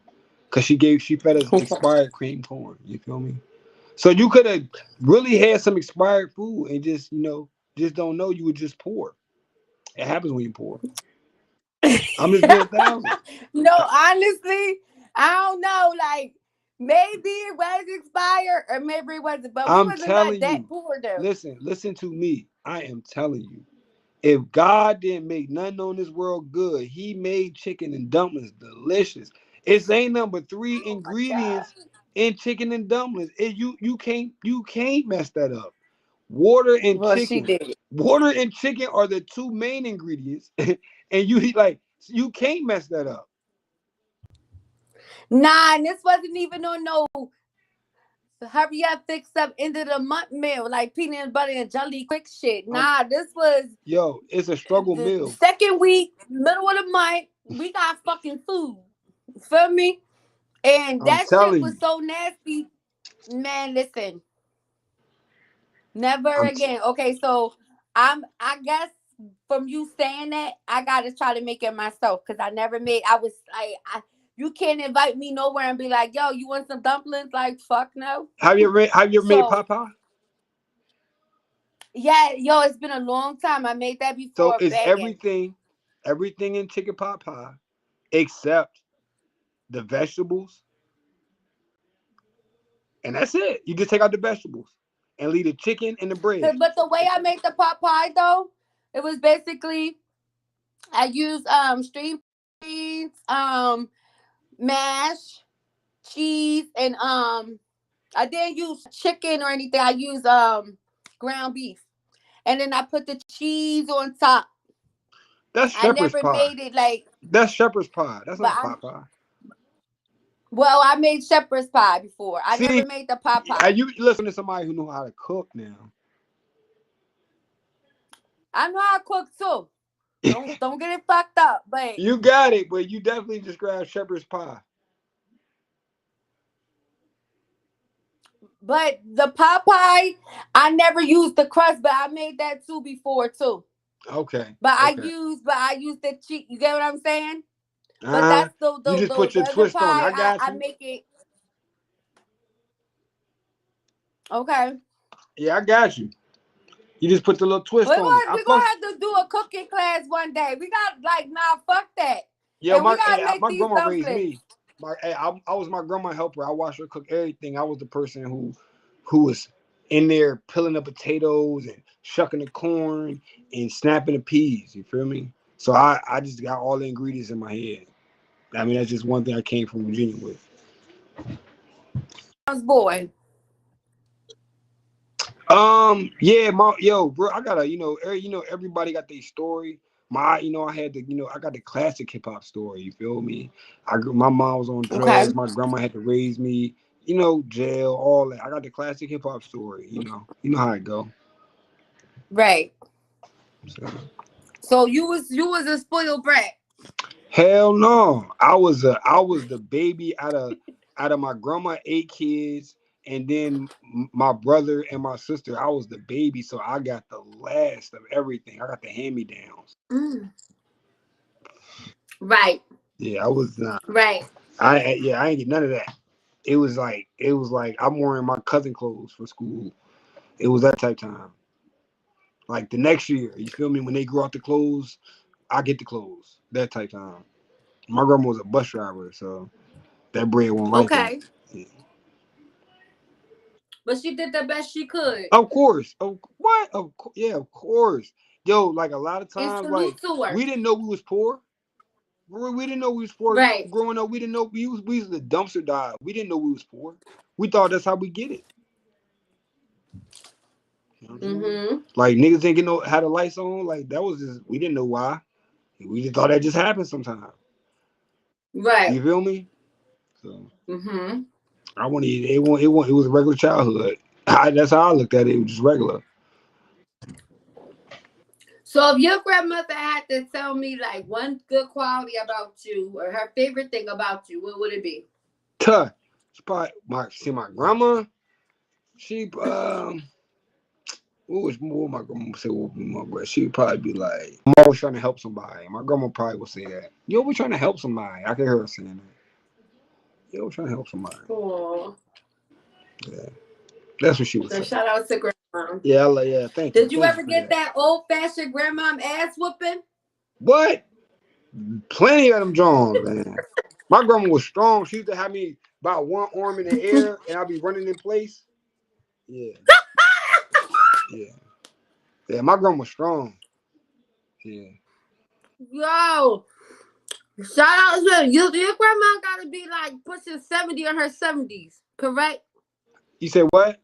because she fed us expired cream corn. You feel me? So you could have really had some expired food and just, just don't know you were just poor. It happens when you're poor. I'm just being a thousand. No, I, honestly, I don't know. Like maybe it was expired or maybe it wasn't, but we I'm wasn't not telling that you. poor though. Listen to me. I am telling you. If God didn't make nothing on this world good, He made chicken and dumplings delicious. It's ain't number three Oh my god. ingredients in chicken and dumplings. You can't mess that up. Water and Well, she chicken. did it. Water and chicken are the two main ingredients, and you can't mess that up. Nah, and this wasn't even on no hurry up, fix up, end of the month meal like peanut butter and jelly quick shit. Um, Nah, this was yo, it's a struggle the meal. second week, middle of the month. We got fucking food. Feel me? And I'm that shit telling was you. so nasty. Man, listen, never I'm t- again. Okay, so I guess from you saying that, I gotta try to make it myself because I never made. I was like, you can't invite me nowhere and be like, yo, you want some dumplings? Like, fuck no. have you ever made So papa? yeah, yo, it's been a long time. I made that So before it's begging. everything in chicken pot pie except the vegetables, and that's it. You just take out the vegetables and leave the chicken and the bread. But the way I made the pot pie though, it was basically I used string beans, mash, cheese, and I didn't use chicken or anything. I used ground beef, and then I put the cheese on top. That's I shepherd's never pie. made it like, That's shepherd's pie. That's but not pot pie. I made shepherd's pie before. I See, never made the pot pie. you listen to somebody who know how to cook now. I know how to cook too. Don't get it fucked up, but You got it, but you definitely described shepherd's pie. the pot pie, I never used the crust, but I made that too before too. Okay, But okay. I used the cheese. You get what I'm saying? But Uh-huh. that's You just put the your other twist on it. pie. I got I you. make it okay. Yeah, I got you. You just put the little twist on it. I We're gonna fuck. have to do a cooking class one day. We got like nah, fuck that, Yeah, and we gotta make my these grandma raised dumplings. me. I was my grandma helper. I watched her cook everything. I was the person who was in there peeling the potatoes and shucking the corn and snapping the peas. You feel me? So I just got all the ingredients in my head. I mean, that's just one thing I came from Virginia with. Boy, Yeah, my yo, bro, I gotta, everybody got their story. I had the, I got the classic hip hop story. You feel me? My mom was on okay, drugs. My grandma had to raise me. Jail, all that. I got the classic hip hop story. You know how it go. right. So, So you was a spoiled brat. hell no, I was the baby out of my grandma 8 kids, and then my brother and my sister. I was the baby, so I got the last of everything. I got the hand me downs. Mm. Right, Yeah, I was not. right. I ain't get none of that. It was like I'm wearing my cousin clothes for school. It was that type time. Like the next year, you feel me? When they grow out the clothes, I get the clothes. That type time. My grandma was a bus driver, so that bread won't like that. Okay, Yeah. but she did the best she could, Of course. What? Yeah, of course. Yo, like a lot of and times, like salute to her. we didn't know we was poor. We didn't know we was poor Right. growing up. We didn't know we was the dumpster dive. We didn't know we was poor. We thought that's how we get it. You know what I'm saying? Mm-hmm. Like niggas didn't get no had the lights on. Like that was just we didn't know why. We just thought that just happened sometime. Right. You feel me? So Mm-hmm. I wanted it was a regular childhood. That's how I looked at it. It was just regular. So if your grandmother had to tell me like one good quality about you or her favorite thing about you, what would it be? Tuh. She probably my grandma. She what would my grandma say? What would be my grandma? She would probably be like, I'm always trying to help somebody. My grandma probably would say that. You always trying to help somebody. I can hear her saying that. You always trying to help somebody. Oh. Yeah. That's what she would So say. shout out to grandma. Yeah, yeah. Thank you. Did you Thank you ever for get that. that old fashioned grandma ass whooping? What? Plenty of them Jones, man. My grandma was strong. She used to have me about one arm in the air, and I'd be running in place. Yeah, yeah, yeah. My grandma was strong. Yeah. Yo, shout out to you. Your grandma gotta be like pushing 70 in her 70s, correct? You say what?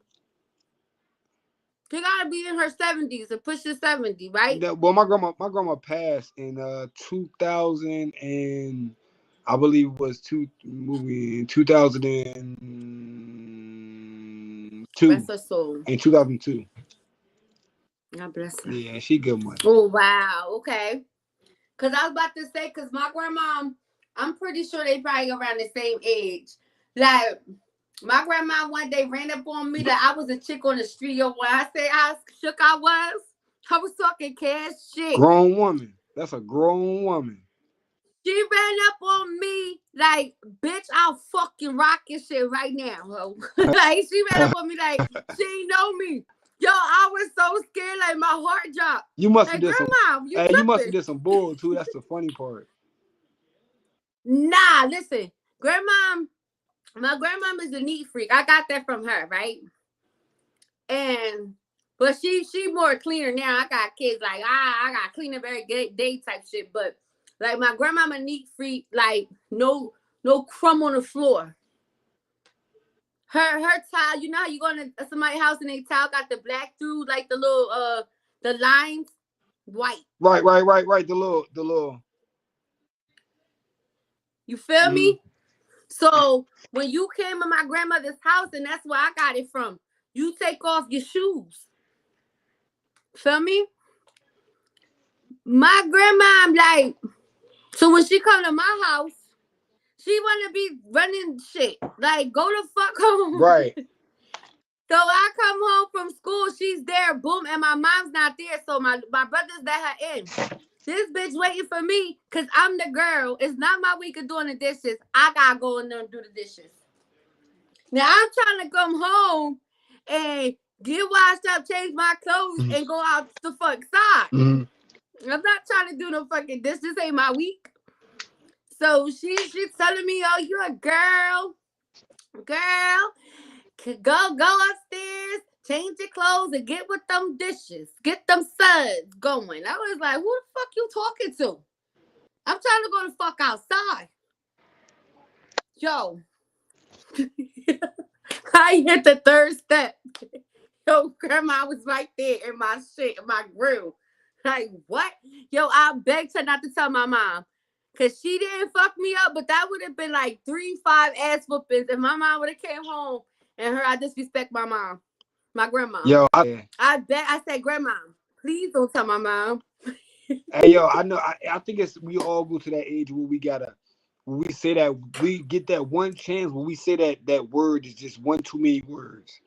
She gotta be in her 70s and pushing 70, right? Well, my grandma passed in 2000 and I believe it was movie in 2002. Rest her soul. In 2002. God bless her. Yeah, she good money. Oh wow, okay. Cause I was about to say, cause my grandma, I'm pretty sure they probably around the same age. Like my grandma one day ran up on me that I was a chick on the street. Yo, when I say how shook I was talking cash shit. Grown woman. That's a grown woman. She ran up on me like, bitch, I'll fucking rock your shit right now. Ho. Like she ran up on me like she ain't know me. Yo, I was so scared, like my heart dropped. You must have Like, did some. grandma, you You must have tripping? did some bull too. That's the funny part. Nah, listen, grandma, my grandma is a neat freak. I got that from her, right? And but she more cleaner now. I got kids like I got clean up every day type shit. But like my grandmama neat freak, like no crumb on the floor. Her tile, you know how you go to somebody's house and they tile got the black through like the little the lines white. Right. The little. You feel Mm-hmm. me? So when you came to my grandmother's house, and that's where I got it from, you take off your shoes. Feel me? My grandma, I'm like, so when she come to my house, she wanna be running shit. Like, go the fuck home. Right. So I come home from school, she's there, boom, and my mom's not there. So my brothers let her in. This bitch waiting for me because I'm the girl. It's not my week of doing the dishes. I gotta go in there and do the dishes. Now I'm trying to come home and get washed up, change my clothes, Mm-hmm. and go out the fuck side. Mm-hmm. I'm not trying to do no fucking this. This ain't my week. So she's telling me, oh, you a girl, go upstairs, change your clothes, and get with them dishes, get them suds going. I was like, who the fuck you talking to? I'm trying to go the fuck outside. Yo, I hit the third step. Yo, grandma was right there in my shit, in my grill. Like, what? Yo, I begged her not to tell my mom. Cause she didn't fuck me up, but that would have been like 3, 5 ass whoopings if my mom would have came home and heard I disrespect my mom, my grandma. Yo, I said, grandma, please don't tell my mom. hey, yo, I know. I think it's we all go to that age where we gotta, when we say that we get that one chance when we say that word is just one too many words.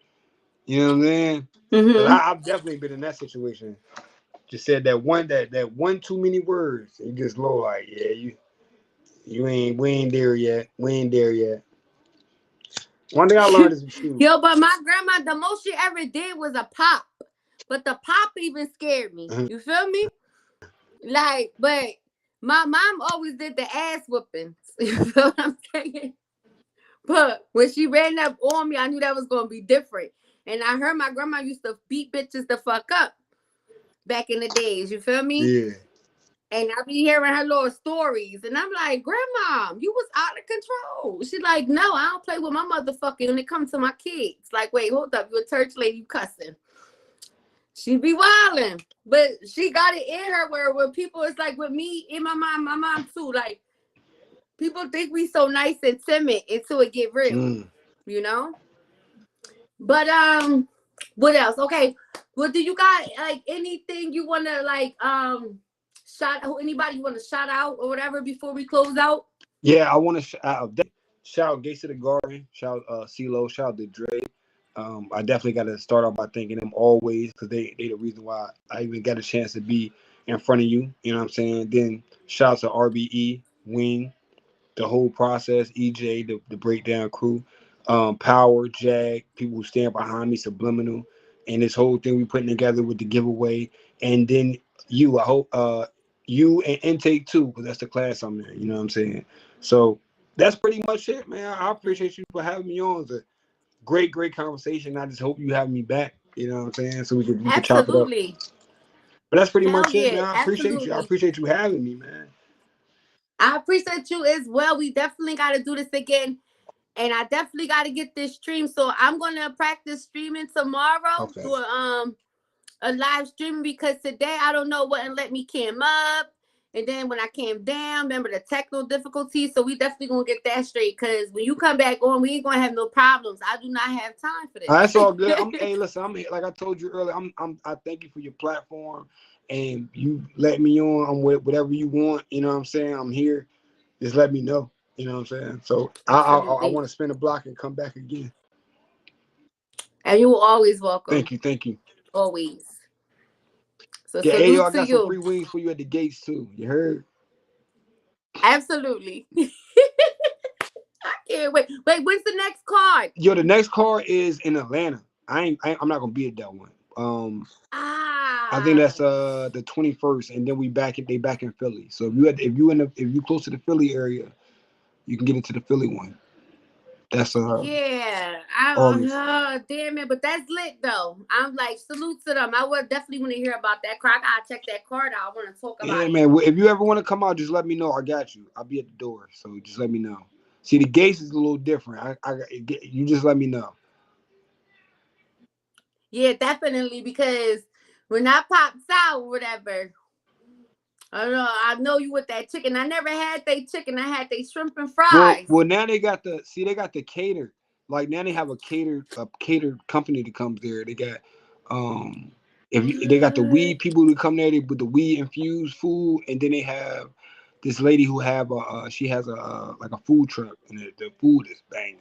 You know what I'm saying? Because Mm-hmm. I've definitely been in that situation. Just said that one too many words. It just low like, yeah, you ain't we ain't there yet. We ain't there yet. One thing I learned is shoot. Yo, but my grandma, the most she ever did was a pop. But the pop even scared me. Mhm. You feel me? Like, but my mom always did the ass whoopings. You feel what I'm saying? But when she ran up on me, I knew that was gonna be different. And I heard my grandma used to beat bitches the fuck up back in the days. You feel me? Yeah. And I be hearing her little stories, and I'm like, Grandma, you was out of control. She's like, no, I don't play with my motherfucking when it comes to my kids. Like, wait, hold up, you a church lady, you cussing. She be wilding, but she got it in her where people, it's like with me and my mom too. Like people think we so nice and timid until it get real, Mm. you know. But what else? Okay, well, do you got like anything you wanna like shout anybody you wanna shout out or whatever before we close out? Yeah, I want to shout out Gates of the Garden, shout CeeLo, shout out to Dre. I definitely got to start off by thanking them always because they the reason why I even got a chance to be in front of you. You know what I'm saying? Then shout out to RBE, Wing, the whole process, EJ, the breakdown crew. Power, Jack, people who stand behind me, Subliminal, and this whole thing we putting together with the giveaway, and then you. I hope you and Intake too, because that's the class I'm in. You know what I'm saying? So that's pretty much it, man. I appreciate you for having me on. It's a great conversation. I just hope you have me back. You know what I'm saying? So we can chop it up. Absolutely. But that's pretty Hell much it, yeah. man. I appreciate you. I Absolutely. appreciate you having me, man. I appreciate you as well. We definitely got to do this again. And I definitely got to get this stream. So I'm going to practice streaming tomorrow. Okay. Do a live stream because today I don't know what and let me came up. And then when I came down, remember the technical difficulties. So we definitely gonna get that straight. Cause when you come back on, we ain't gonna have no problems. I do not have time for That's all good. this. Hey, listen, I'm like I told you earlier. I thank you for your platform, and you let me on. I'm with whatever you want. You know what I'm saying? I'm here. Just let me know. You know what I'm saying? So I Absolutely. want to spin a block and come back again. And you are always welcome. Thank you, thank you. Always. So Yeah, hey, yo, salute I to got some you. free wings for you at the gates too. You heard? Absolutely. I can't wait. Wait, when's the next card? Yo, the next car is in Atlanta. I'm not gonna be at that one. I think Ah. that's the 21st, and then they back in Philly. So if you close to the Philly area, you can get into the Philly one. That's Yeah, I August. damn it, but that's lit though. I'm like salute to them. I would definitely want to hear about that card. I gotta check that card out. I want to talk Yeah, about it. man. If you ever want to come out, just let me know. I got you. I'll be at the door, so just let me know. See, the gates is a little different. You just let me know. Yeah, definitely because when I pops out, or whatever. I don't know. I know you with that chicken. I never had they chicken. I had they shrimp and fries. Well, now they got the catered. Like now they have a catered company that comes there. They got um they got the What? weed people who come there with the weed infused food, and then they have this lady who have she has a like a food truck, and the food is banging.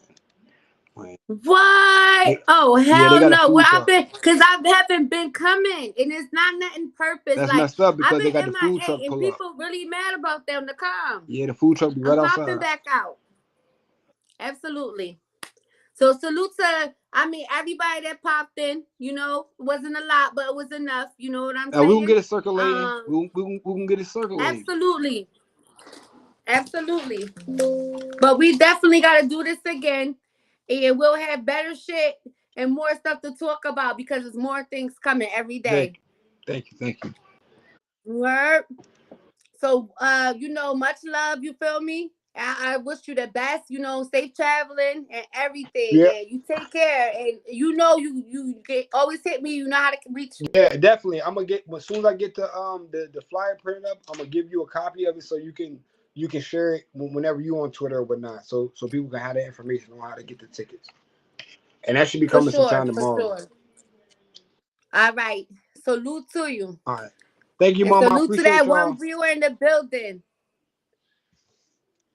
Like, What? they, Oh yeah, they hell got a no! Where food I've truck. been? Cause I haven't been coming, and it's not nothing purpose. That's Like messed up I've because they been got the food MIA, truck and pull up. people really mad about them to come. Yeah, the food truck be right I'm popping outside. back out. Absolutely. So salute to I mean everybody that popped in. You know, it wasn't a lot, but it was enough. You know what I'm We can saying? get it circulating. Um, We can get it circulating. absolutely, absolutely. But we definitely got to do this again, and we'll have better shit and more stuff to talk about because there's more things coming every Thank day. you. Thank you. Thank you. Word. So, much love. You feel me? I wish you the best. Safe traveling and everything. Yeah, And you take care. And always hit me. You know how to reach me. yeah, definitely. I'm gonna get as soon as I get the flyer printed up. I'm gonna give you a copy of it so you can share it whenever you on Twitter or whatnot, so people can have that information on how to get the tickets. And that should be For coming sure. sometime For tomorrow. sure. All right. Salute to you. All right. Thank you, And Mama. I salute to appreciate that one y'all. viewer in the building.